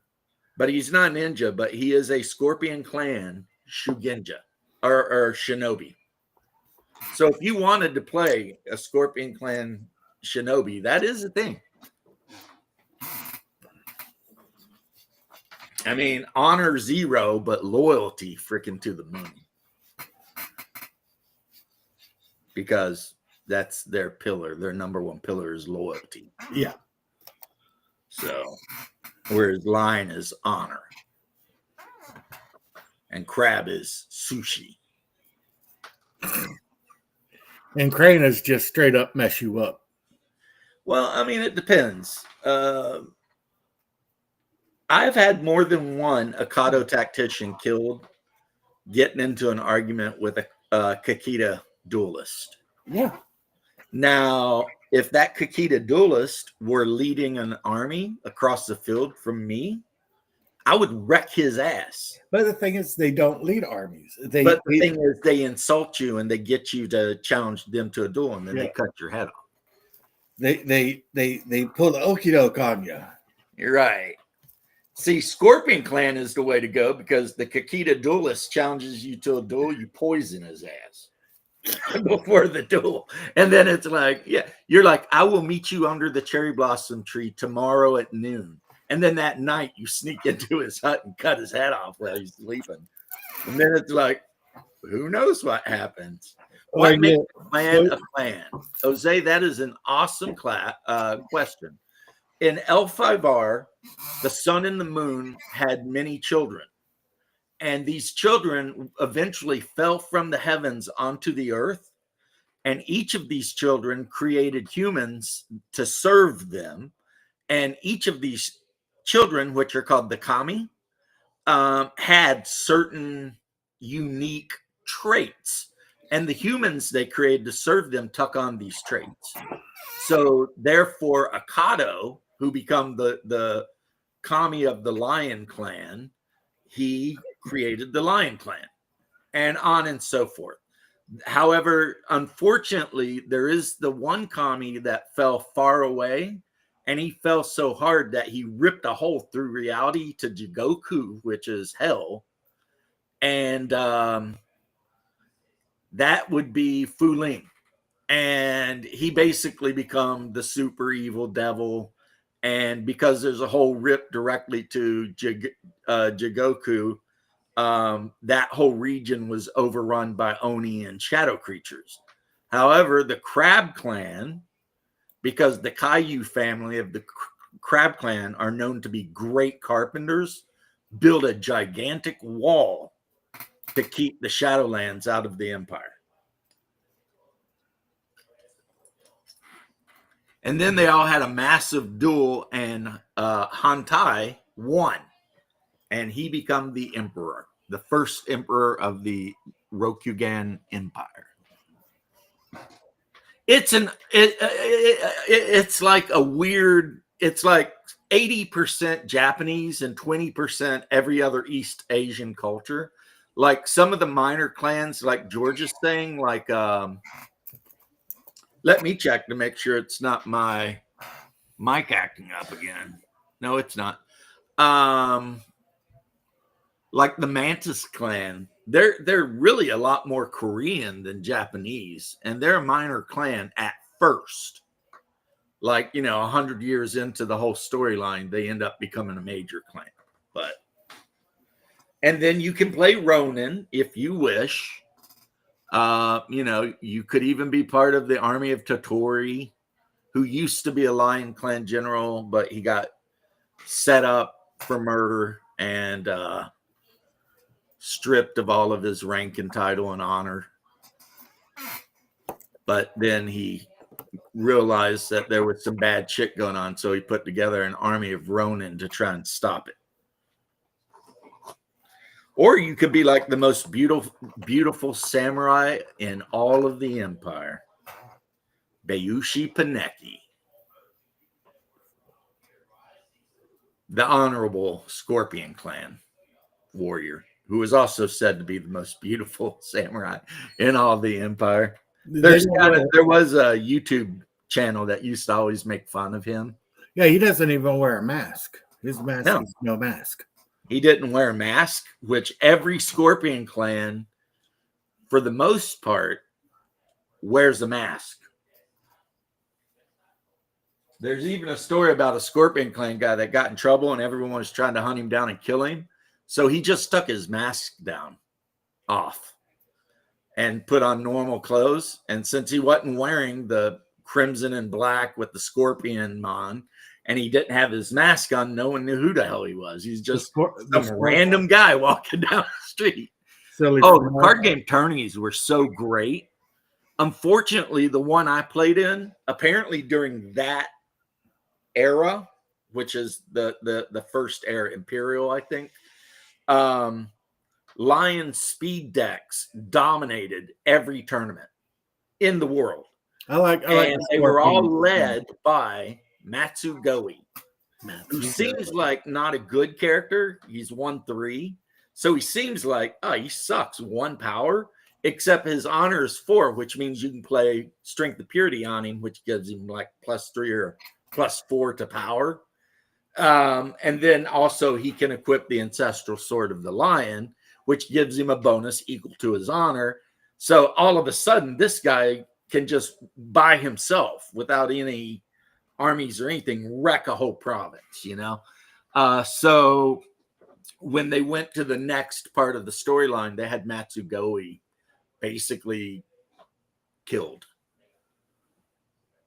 but he's not ninja. But he is a Scorpion Clan Shugenja or Shinobi. So if you wanted to play a Scorpion Clan Shinobi, that is a thing. I mean, honor 0, but loyalty freaking to the moon. Because that's their pillar. Their number one pillar is loyalty. Yeah. So, whereas lion is honor. And crab is sushi. And crane is just straight up mess you up. Well, I mean, it depends. I've had more than one Akado tactician killed getting into an argument with a Kakita duelist. Yeah. Now, if that Kakita duelist were leading an army across the field from me, I would wreck his ass. But the thing is, they don't lead armies. But the thing is, they insult you and they get you to challenge them to a duel, and then they cut your head off. They pull the okie doke on you. You're right. See, Scorpion Clan is the way to go because the Kakita duelist challenges you to a duel, you poison his ass before the duel. And then it's like, yeah, you're like, I will meet you under the cherry blossom tree tomorrow at noon. And then that night you sneak into his hut and cut his head off while he's sleeping. And then it's like, who knows what happens? What makes a clan a clan? Jose, that is an awesome question. In L5R, the sun and the moon had many children. And these children eventually fell from the heavens onto the earth. And each of these children created humans to serve them. And each of these children, which are called the kami, had certain unique traits. And the humans they created to serve them took on these traits. So therefore, Akado, who become the kami of the Lion Clan, he created the Lion Clan, and on and so forth. However, unfortunately, there is the one kami that fell far away, and he fell so hard that he ripped a hole through reality to Jigoku, which is hell, and that would be Fu Ling. And he basically become the super evil devil. And because there's a whole rip directly to Jigoku, that whole region was overrun by Oni and shadow creatures. However, the Crab Clan, because the Caillou family of the Crab Clan are known to be great carpenters, built a gigantic wall to keep the Shadowlands out of the Empire. And then they all had a massive duel, and Hantai won. And he became the emperor, the first emperor of the Rokugan Empire. It's like a weird, it's like 80% Japanese and 20% every other East Asian culture. Like some of the minor clans, like George's thing, like let me check to make sure it's not my mic acting up again. No, it's not. Like the Mantis clan, they're really a lot more Korean than Japanese, and they're a minor clan at first. Like, 100 years into the whole storyline, they end up becoming a major clan. And then you can play Ronin if you wish. You could even be part of the army of Tottori, who used to be a Lion Clan general, but he got set up for murder and stripped of all of his rank and title and honor. But then he realized that there was some bad shit going on, so he put together an army of Ronin to try and stop it. Or you could be like the most beautiful samurai in all of the empire, Bayushi Paneki, the honorable Scorpion Clan. warrior, who is also said to be the most beautiful samurai in all of the Empire. There was a YouTube channel that used to always make fun of him. Yeah, he doesn't even wear a mask. His mask No. is no mask. He didn't wear a mask, which every Scorpion clan, for the most part, wears a mask. There's even a story about a Scorpion clan guy that got in trouble and everyone was trying to hunt him down and kill him. So he just stuck his mask down off and put on normal clothes. And since he wasn't wearing the crimson and black with the Scorpion on, and he didn't have his mask on, no one knew who the hell he was. He's just some random guy walking down the street. Silly. Oh, the card game tourneys were so great. Unfortunately, the one I played in, apparently during that era, which is the first era, Imperial, I think, Lion speed decks dominated every tournament in the world. I like and they were all led by Matsugoe, who seems like not a good character. He's 1/3. So he seems like, oh, he sucks 1 power, except his honor is 4, which means you can play Strength of Purity on him, which gives him like +3 or +4 to power. And then also he can equip the Ancestral Sword of the Lion, which gives him a bonus equal to his honor. So all of a sudden, this guy can just by himself, without any armies or anything, wreck a whole province, you know? So when they went to the next part of the storyline, they had Matsugoe basically killed.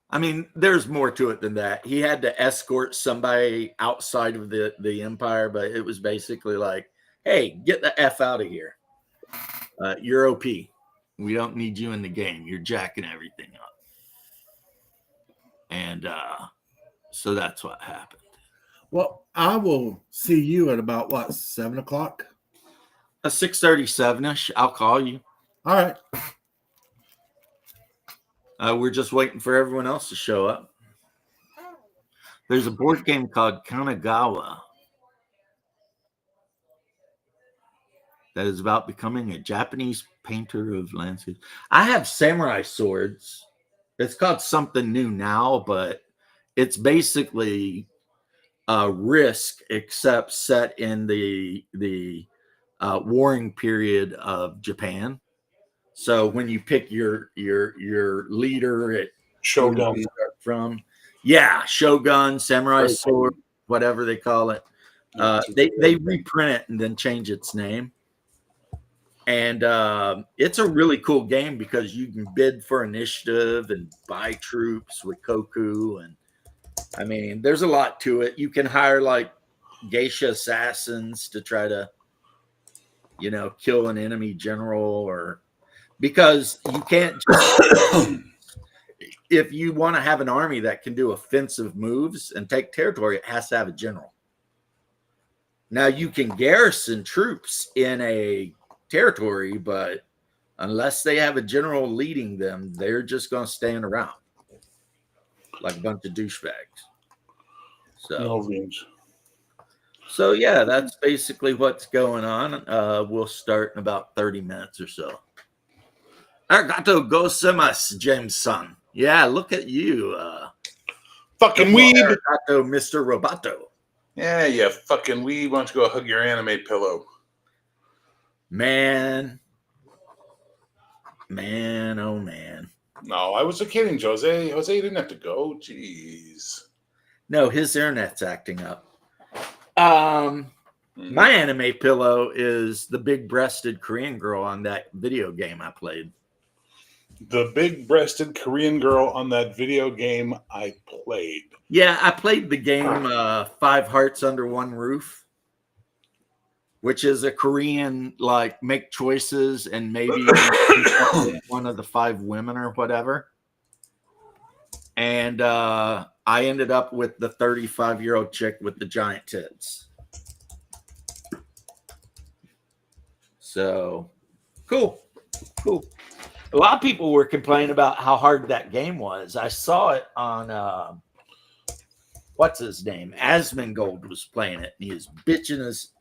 I mean, there's more to it than that. He had to escort somebody outside of the Empire, but it was basically like, hey, get the F out of here. You're OP. We don't need you in the game. You're jacking everything up. And so that's what happened. Well, I will see you at about what, 7 o'clock? 6:37ish. I'll call you. All right. We're just waiting for everyone else to show up. There's a board game called Kanagawa that is about becoming a Japanese painter of landscapes. I have samurai swords. It's called something new now, but it's basically Risk, except set in the warring period of Japan. So when you pick your leader at Shogun from, yeah, Shogun, samurai sword, whatever they call it. They reprint it and then change its name. And it's a really cool game because you can bid for initiative and buy troops with Koku. And I mean, there's a lot to it. You can hire like geisha assassins to try to, kill an enemy general, or because you can't just, if you want to have an army that can do offensive moves and take territory, it has to have a general. Now you can garrison troops in a territory, but unless they have a general leading them, they're just going to stand around like a bunch of douchebags. So yeah, that's basically what's going on. We'll start in about 30 minutes or so. Arigato gozaimasu, James-san. Yeah, look at you. Fucking weeb. Arigato, Mr. Roboto. Yeah, you fucking weeb. Why don't you go hug your anime pillow? Man, oh man. No, I was kidding, Jose. Jose, you didn't have to go. Jeez. No, his internet's acting up. My anime pillow is the big-breasted Korean girl on that video game I played. The big-breasted Korean girl on that video game I played. Yeah, I played the game 5 Hearts Under One Roof, which is a Korean, like, make choices and maybe one of the 5 women or whatever. And I ended up with the 35-year-old chick with the giant tits. So, cool. A lot of people were complaining about how hard that game was. I saw it on, what's his name? Asmongold was playing it, and he was bitching his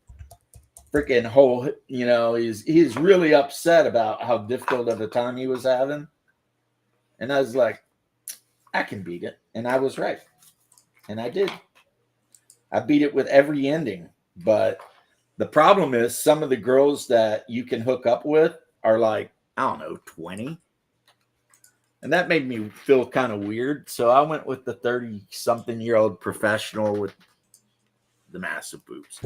freaking whole, he's really upset about how difficult of a time he was having. And I was like, I can beat it. And I was right. And I did. I beat it with every ending. But the problem is some of the girls that you can hook up with are like, I don't know, 20. And that made me feel kind of weird. So I went with the 30-something-year-old professional with the massive boobs.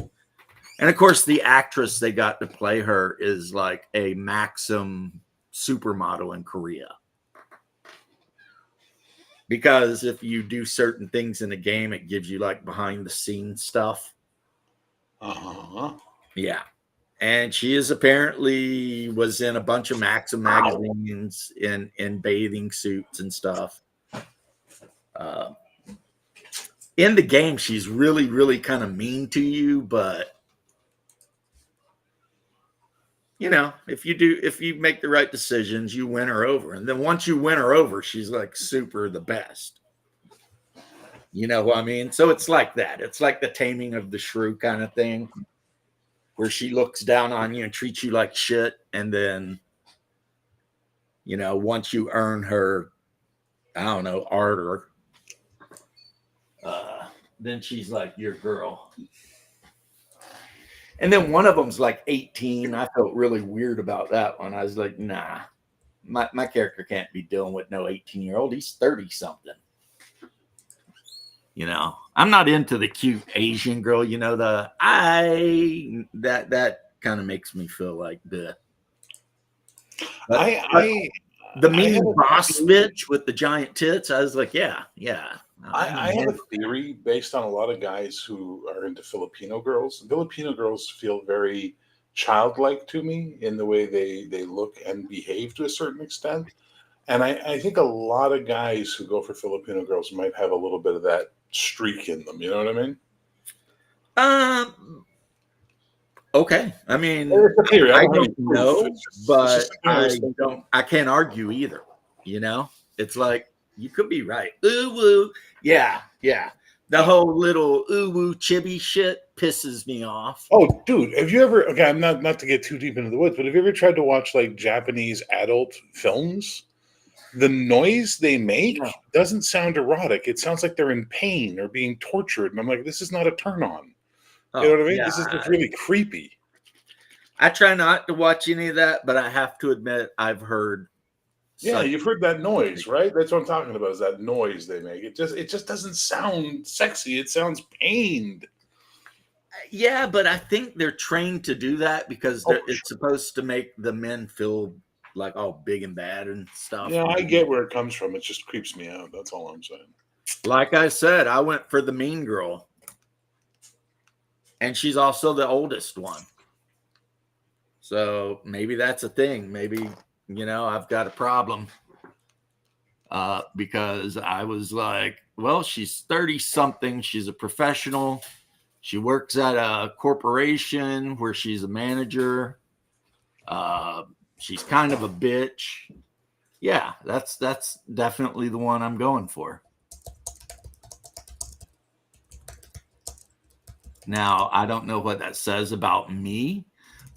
And of course, the actress they got to play her is like a Maxim supermodel in Korea. Because if you do certain things in the game, it gives you like behind the scenes stuff. Uh-huh. Yeah. And she is apparently was in a bunch of Maxim magazines in bathing suits and stuff. In the game, she's really, really kind of mean to you, but if you make the right decisions, you win her over. And then once you win her over, she's like super the best. You know what I mean? So it's like that. It's like the Taming of the Shrew kind of thing, where she looks down on you and treats you like shit. And then, once you earn her, I don't know, ardor, then she's like your girl. And then one of them's like 18. I felt really weird about that one. I was like, nah, my character can't be dealing with no 18-year-old. He's 30-something. I'm not into the cute Asian girl. That kind of makes me feel like the mean boss bitch with the giant tits. I was like, yeah. I have a theory based on a lot of guys who are into Filipino girls. Filipino girls feel very childlike to me in the way they look and behave to a certain extent. And I think a lot of guys who go for Filipino girls might have a little bit of that streak in them. You know what I mean? Okay. I mean, It's a theory. I don't don't know, but it's I can't argue either. It's like, you could be right. Ooh woo. Yeah. The whole little ooh woo chibi shit pisses me off. Oh, dude, have you ever? Okay, I'm not to get too deep into the woods, but have you ever tried to watch like Japanese adult films? The noise they make doesn't sound erotic. It sounds like they're in pain or being tortured, and I'm like, this is not a turn on. You know what I mean? Yeah. This is just really creepy. I try not to watch any of that, but I have to admit I've heard. Yeah, you've heard that noise, right? That's what I'm talking about. Is that noise they make? It just doesn't sound sexy. It sounds pained. Yeah, but I think they're trained to do that because it's supposed to make the men feel like all big and bad and stuff. Yeah, I get where it comes from. It just creeps me out. That's all I'm saying. Like I said, I went for the mean girl. And she's also the oldest one. So maybe that's a thing. Maybe, I've got a problem. Because I was like, well, she's 30-something. She's a professional. She works at a corporation where she's a manager. She's kind of a bitch. Yeah, that's definitely the one I'm going for. Now, I don't know what that says about me,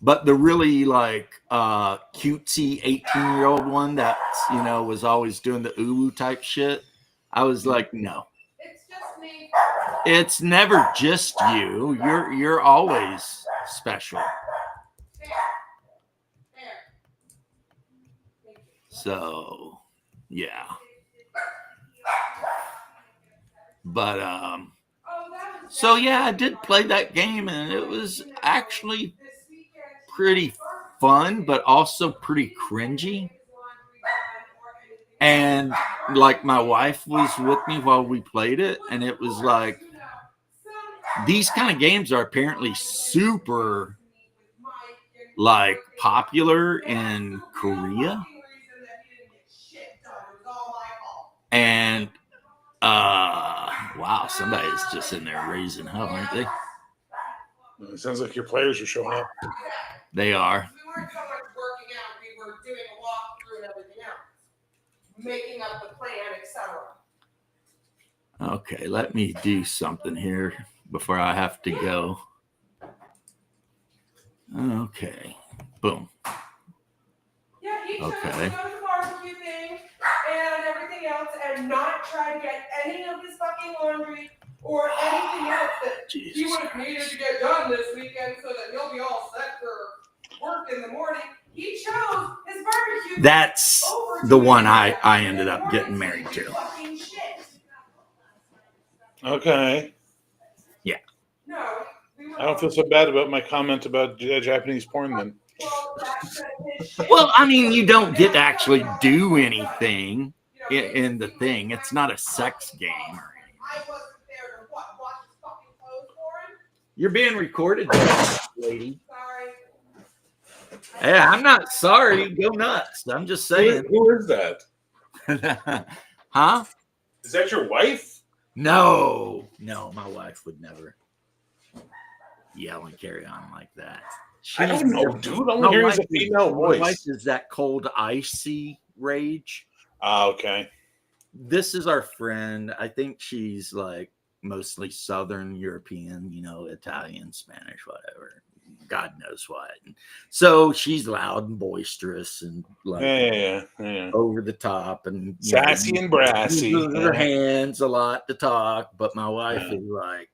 but the really like cutesy 18-year-old one that, was always doing the ooh type shit. I was like, no. It's just me. It's never just you. You're always special. So, yeah. But so yeah, I did play that game and it was actually pretty fun, but also pretty cringy. And like my wife was with me while we played it, and it was like these kind of games are apparently super like popular in Korea. And wow, somebody's just in there raising hell, aren't they? It sounds like your players are showing up. They are. We weren't so much working out, we were doing a walkthrough and everything else. Making up the plan, etc. Okay, let me do something here before I have to go. Okay. Boom. Yeah, he chose Okay. to go to the barbecue thing and everything else and not try to get any of his fucking laundry or anything else that he Jesus would have needed to get done this weekend so that he'll be all set for work in the morning. He chose his barbecue. That's over the to one his I dad in ended the up morning getting to married do to. fucking shit. Okay. No, we were I don't feel so bad about my comment about Japanese porn then. well, that's his shit. Well, I mean, you don't get to actually do anything in the thing. It's not a sex game or anything. I wasn't there to what, watch his fucking clothes for him? You're being recorded, lady. Sorry. Hey, I'm not sorry. Go nuts. I'm just saying. Who is that? Huh? Is that your wife? No, my wife would never yell and carry on like that. I don't know, dude. I'm My hearing a wife female my wife voice. is that cold, icy rage. Okay. This is our friend. I think she's like mostly Southern European, Italian, Spanish, whatever. God knows what. So she's loud and boisterous and like Yeah. over the top and Sassy and brassy. uses her hands a lot to talk. But my wife is like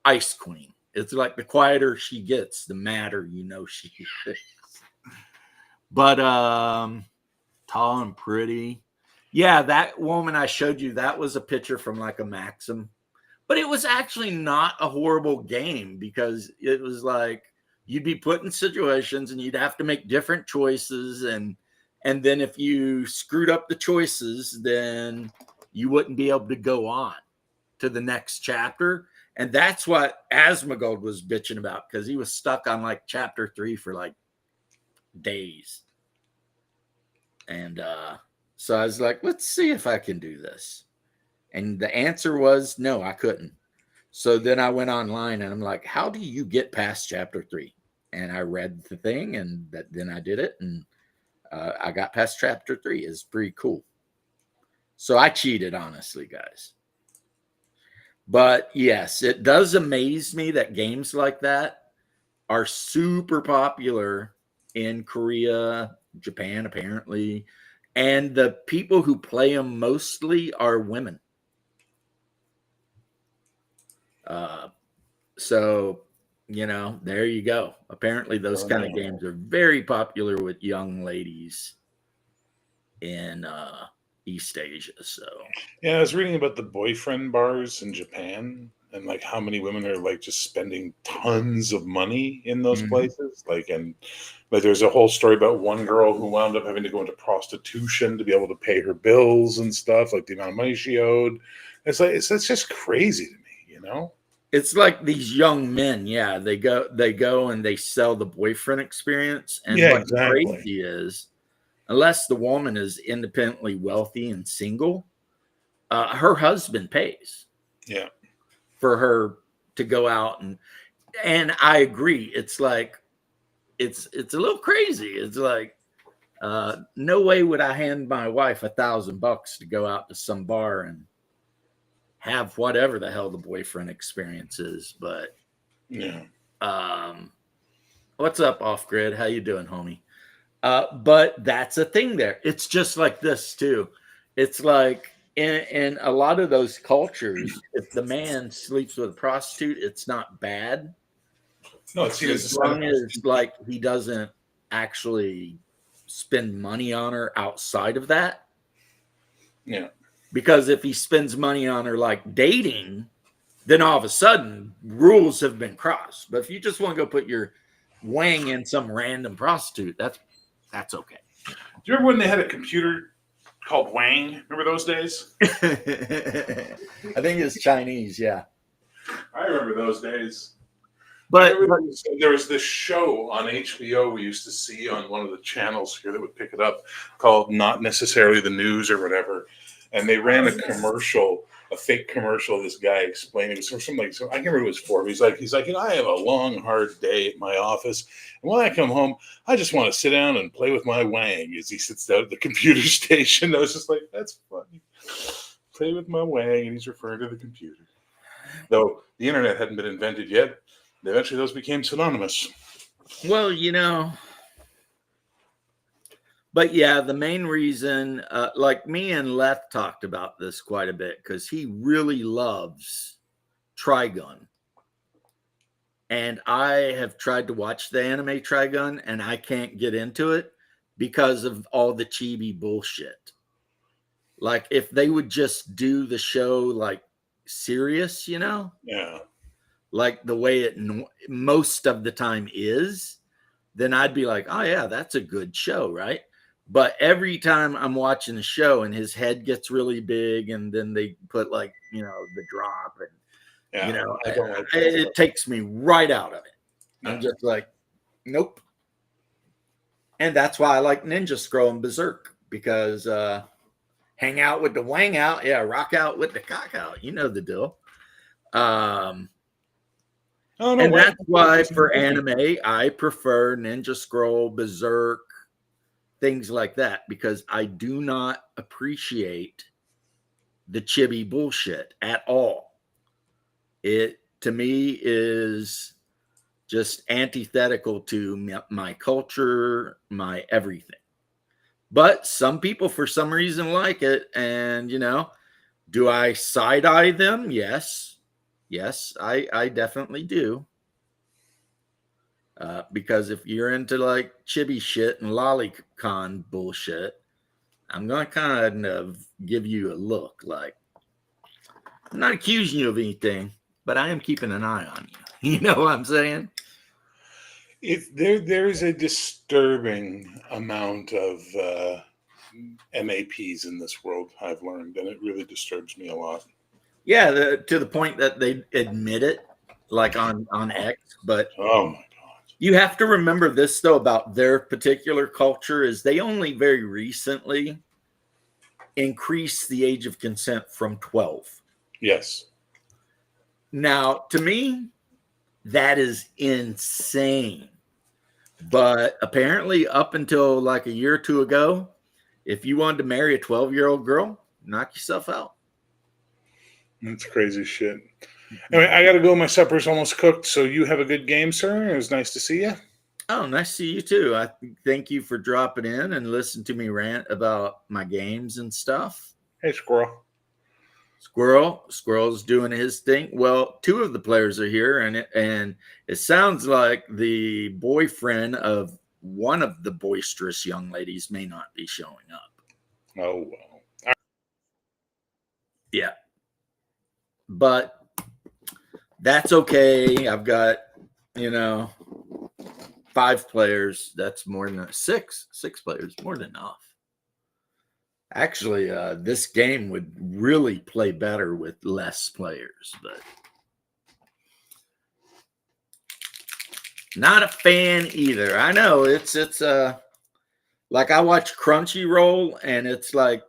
ice queen. It's like the quieter she gets, the madder she is. But tall and pretty. Yeah, that woman I showed you, that was a picture from like a Maxim. But it was actually not a horrible game because it was like you'd be put in situations and you'd have to make different choices. And then if you screwed up the choices, then you wouldn't be able to go on to the next chapter. And that's what Asmongold was bitching about because he was stuck on like chapter 3 for like days. And so I was like, let's see if I can do this. And the answer was no, I couldn't. So then I went online and I'm like, how do you get past chapter 3? And I read the thing and then I did it. And I got past chapter 3. It's pretty cool. So I cheated, honestly, guys. But yes, it does amaze me that games like that are super popular in Korea, Japan, apparently. And the people who play them mostly are women. So, there you go. Apparently those kind of games are very popular with young ladies in East Asia. So yeah, I was reading about the boyfriend bars in Japan and like how many women are like just spending tons of money in those places. Like there's a whole story about one girl who wound up having to go into prostitution to be able to pay her bills and stuff, like the amount of money she owed. It's like it's just crazy to me, It's like these young men, they go and they sell the boyfriend experience. And what's crazy is, unless the woman is independently wealthy and single, her husband pays. Yeah. For her to go out and I agree. It's like it's a little crazy. It's like no way would I hand my wife $1,000 to go out to some bar and have whatever the hell the boyfriend experience is. But what's up, Off Grid? How you doing, homie? But that's a thing there. It's just like this too. It's like in a lot of those cultures, if the man sleeps with a prostitute, it's not bad. No, it's as long as like he doesn't actually spend money on her outside of that. Yeah. Because if he spends money on her like dating, then all of a sudden rules have been crossed. But if you just want to go put your wang in some random prostitute, that's okay. Do you remember when they had a computer called Wang? Remember those days? I think it's Chinese, yeah. I remember those days. But there was this show on HBO we used to see on one of the channels here that would pick it up called Not Necessarily the News or whatever. And they ran a commercial, a fake commercial of this guy explaining something like, so I can't remember what it was for. But he's like, I have a long, hard day at my office. And when I come home, I just want to sit down and play with my wang as he sits down at the computer station. I was just like, that's funny. Play with my wang. And he's referring to the computer. Though the internet hadn't been invented yet. Eventually those became synonymous. Well, but yeah, the main reason, like me and Leth talked about this quite a bit because he really loves Trigun. And I have tried to watch the anime Trigun and I can't get into it because of all the chibi bullshit. Like if they would just do the show like serious, Yeah. like the way it most of the time is, then I'd be like, oh yeah, that's a good show, right? But every time I'm watching the show and his head gets really big and then they put like, the drop and Yeah. I don't like that. it takes me right out of it. I'm just like, nope. And that's why I like Ninja Scroll and Berserk because hang out with the wang out, yeah, rock out with the cock out. You know the deal. And that's why for anime, I prefer Ninja Scroll, Berserk, things like that, because I do not appreciate the chibi bullshit at all. It, to me, is just antithetical to my culture, my everything. But some people, for some reason, like it. And, do I side-eye them? Yes. Yes, I definitely do. Because if you're into like chibi shit and lolicon bullshit, I'm going to kind of give you a look like, I'm not accusing you of anything, but I am keeping an eye on you. You know what I'm saying? There is a disturbing amount of MAPs in this world, I've learned, and it really disturbs me a lot. Yeah, to the point that they admit it, like on X. But oh my god, you have to remember this though about their particular culture is they only very recently increased the age of consent from 12. Yes. Now, to me, that is insane. But apparently, up until like a year or two ago, if you wanted to marry a 12-year-old girl, knock yourself out. That's crazy shit. Anyway, I got to go. My supper's almost cooked. So you have a good game, sir. It was nice to see you. Oh, nice to see you too. I thank you for dropping in and listening to me rant about my games and stuff. Hey, Squirrel. Squirrel's doing his thing. Well, two of the players are here, and it sounds like the boyfriend of one of the boisterous young ladies may not be showing up. Oh, well. Yeah. But that's okay. I've got, 5 players. That's more than 6 players, more than enough. Actually, this game would really play better with less players, but not a fan either. I know it's like I watch Crunchyroll and it's like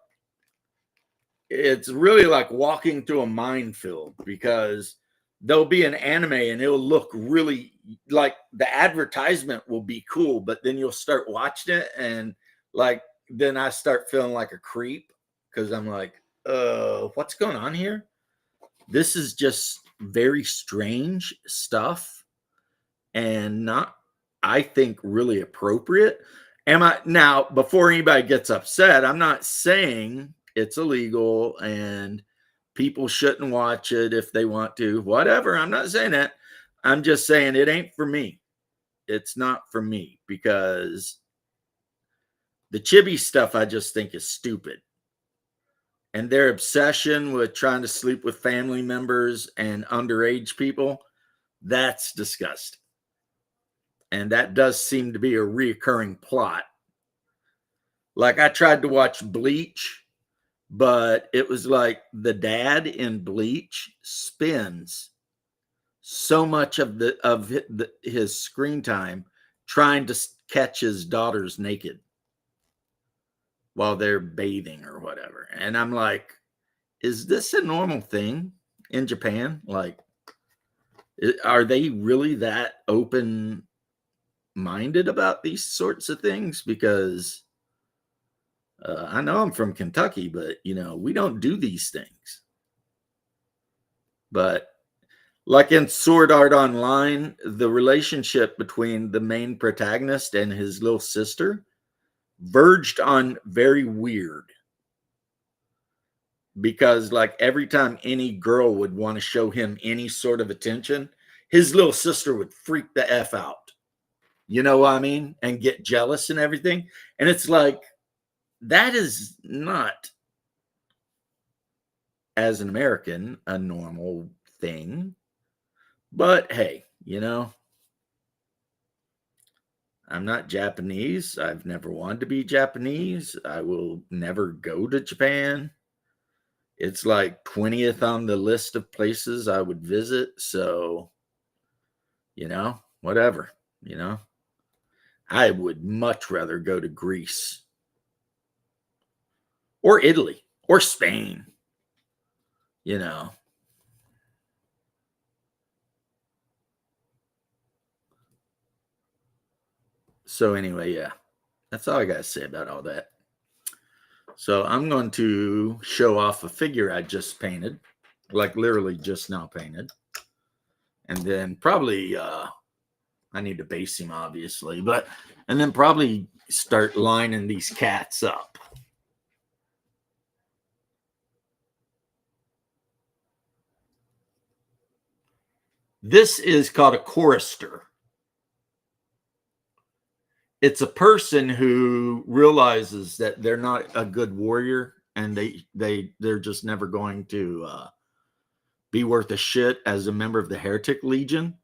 it's really like walking through a minefield because there'll be an anime and it'll look really like the advertisement will be cool, but then you'll start watching it and like then I start feeling like a creep because I'm like, what's going on here? This is just very strange stuff and not, I think, really appropriate. Now, before anybody gets upset, I'm not saying it's illegal and people shouldn't watch it if they want to, whatever. I'm not saying that. I'm just saying it ain't for me. It's not for me because the chibi stuff I just think is stupid. And their obsession with trying to sleep with family members and underage people, that's disgusting. And that does seem to be a reoccurring plot. Like I tried to watch Bleach, but it was like the dad in Bleach spends so much of his screen time trying to catch his daughters naked while they're bathing or whatever. And I'm like, is this a normal thing in Japan? Like, are they really that open-minded about these sorts of things? Because I know I'm from Kentucky, but, we don't do these things. But Like in Sword Art Online, the relationship between the main protagonist and his little sister verged on very weird. Because like every time any girl would want to show him any sort of attention, his little sister would freak the F out. You know what I mean? And get jealous and everything. And it's like, that is not, as an American, a normal thing. But hey, you know, I'm not Japanese. I've never wanted to be Japanese. I will never go to Japan. It's like 20th on the list of places I would visit. So, you know, whatever, you know. I would much rather go to Greece or Italy or Spain, you know. So anyway, yeah, that's all I got to say about all that. So I'm going to show off a figure I just painted, like literally just now painted. And then probably, I need to base him obviously, and then probably start lining these cats up. This is called a chorister. It's a person who realizes that they're not a good warrior and they're just never going to be worth a shit as a member of the Heretic Legion.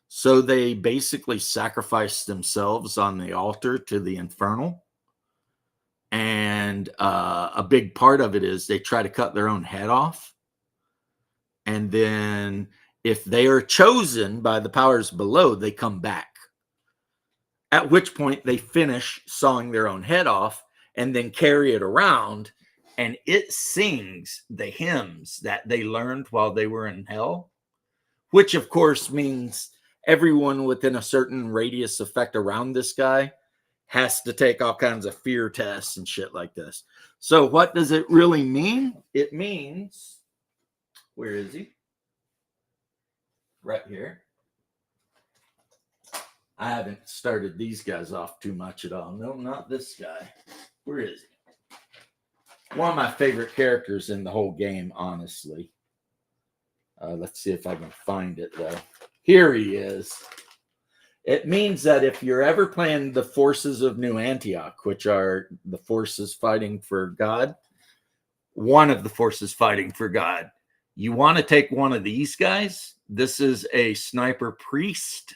So they basically sacrifice themselves on the altar to the Infernal. And a big part of it is they try to cut their own head off. And then if they are chosen by the powers below, they come back. At which point they finish sawing their own head off and then carry it around, and it sings the hymns that they learned while they were in hell, which of course means everyone within a certain radius effect around this guy has to take all kinds of fear tests and shit like this. So what does it really mean? It means, where is he? Right here. I haven't started these guys off too much at all. No, not this guy. Where is he? One of my favorite characters in the whole game, honestly. Let's see if I can find it, though. Here he is. It means that if you're ever playing the forces of New Antioch, which are the forces fighting for God, one of the forces fighting for God, you want to take one of these guys. This is a sniper priest.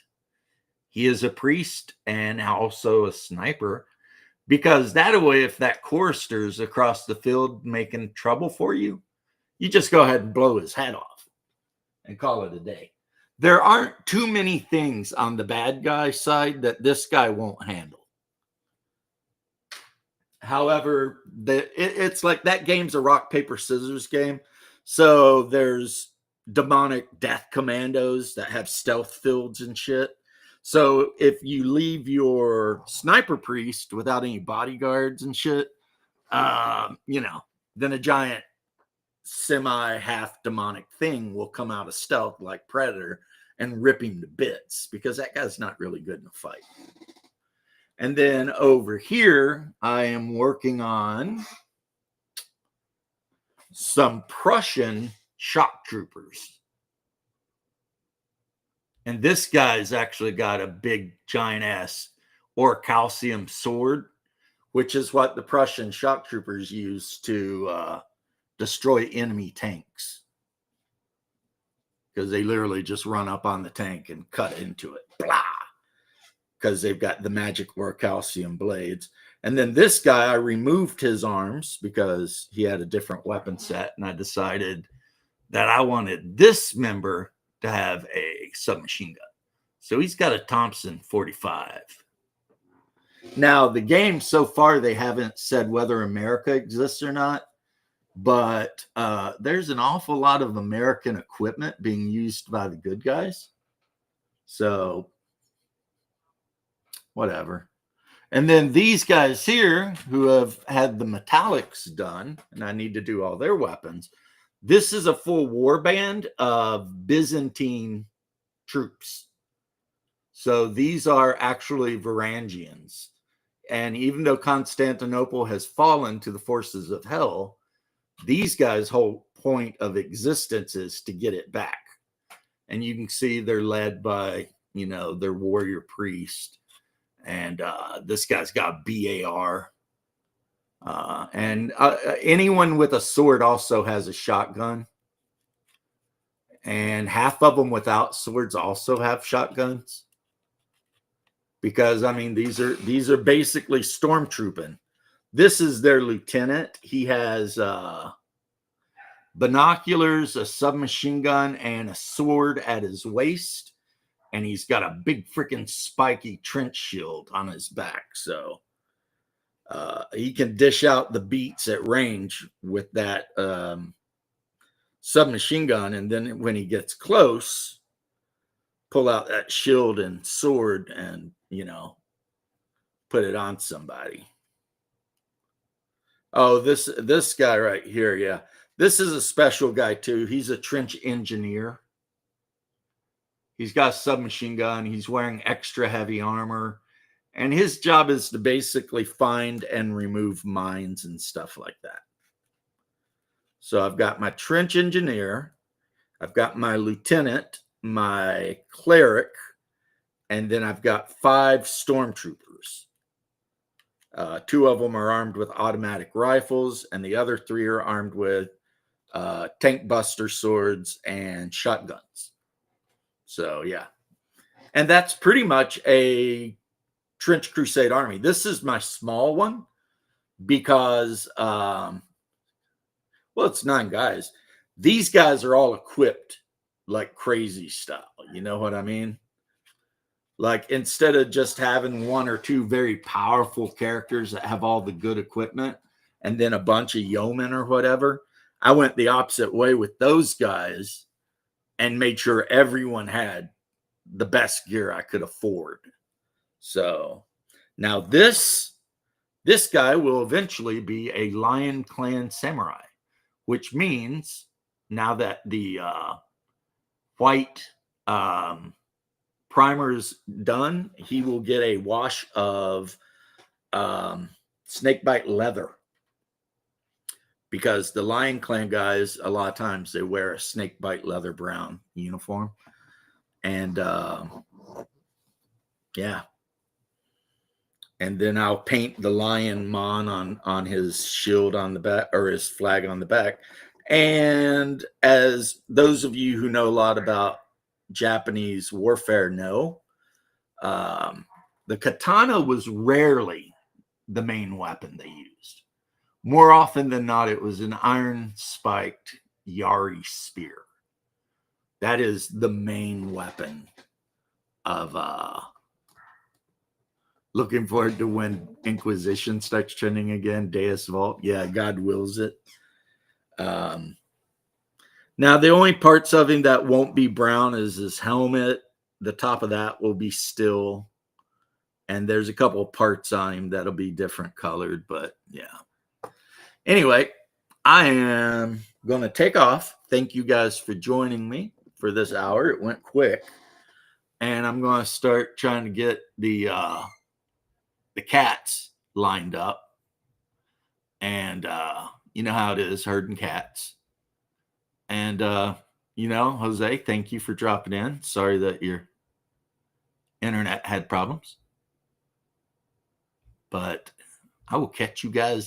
He is a priest and also a sniper, because that way, if that chorister's across the field making trouble for you, you just go ahead and blow his head off and call it a day. There aren't too many things on the bad guy side that this guy won't handle. However, it's like that game's a rock, paper, scissors game. So there's demonic death commandos that have stealth fields and shit. So if you leave your sniper priest without any bodyguards and shit, you know, then a giant semi-half demonic thing will come out of stealth like Predator and rip him to bits, because that guy's not really good in a fight. And then over here, I am working on some Prussian shock troopers. And this guy's actually got a big giant ass orichalcum sword, which is what the Prussian shock troopers use to destroy enemy tanks. Because they literally just run up on the tank and cut into it. Blah! Because they've got the magic orichalcum blades. And then this guy, I removed his arms because he had a different weapon set. And I decided that I wanted this member to have a submachine gun. So he's got a Thompson 45. Now, the game so far, they haven't said whether America exists or not, but there's an awful lot of American equipment being used by the good guys. So, whatever. And then these guys here who have had the metallics done, and I need to do all their weapons, This is a full war band of Byzantine troops. So these are actually Varangians. And even though Constantinople has fallen to the forces of hell, these guys' whole point of existence is to get it back. And you can see they're led by, you know, their warrior priest. And this guy's got BAR. And anyone with a sword also has a shotgun. And half of them without swords also have shotguns. Because, I mean, these are basically stormtrooping. This is their lieutenant. He has binoculars, a submachine gun, and a sword at his waist. And he's got a big freaking spiky trench shield on his back. So he can dish out the beats at range with that submachine gun. And then when he gets close, pull out that shield and sword and, you know, put it on somebody. Oh, this guy right here. Yeah. This is a special guy too. He's a trench engineer. He's got a submachine gun. He's wearing extra heavy armor. And his job is to basically find and remove mines and stuff like that. So I've got my trench engineer. I've got my lieutenant, my cleric, and then I've got 5 stormtroopers. 2 of them are armed with automatic rifles, and the other 3 are armed with tank buster swords and shotguns. So, yeah. And that's pretty much a Trench Crusade army. This is my small one because, well, it's 9 guys. These guys are all equipped like crazy style. You know what I mean? Like, instead of just having 1 or 2 very powerful characters that have all the good equipment and then a bunch of yeomen or whatever, I went the opposite way with those guys and made sure everyone had the best gear I could afford. So now this guy will eventually be a Lion Clan samurai, which means now that the white primer's done, he will get a wash of snakebite leather. Because the Lion Clan guys, a lot of times they wear a snakebite leather brown uniform. And yeah. And then I'll paint the lion mon on his shield on the back, or his flag on the back. And as those of you who know a lot about Japanese warfare know, the katana was rarely the main weapon they used. More often than not, it was an iron-spiked Yari spear. That is the main weapon of looking forward to when Inquisition starts trending again. Deus Vult. Yeah, God wills it. Now, the only parts of him that won't be brown is his helmet. The top of that will be still. And there's a couple of parts on him that'll be different colored, but yeah. Anyway, I am going to take off. Thank you guys for joining me for this hour. It went quick. And I'm going to start trying to get the cats lined up. And you know how it is, herding cats. And, you know, Jose, thank you for dropping in. Sorry that your internet had problems. But I will catch you guys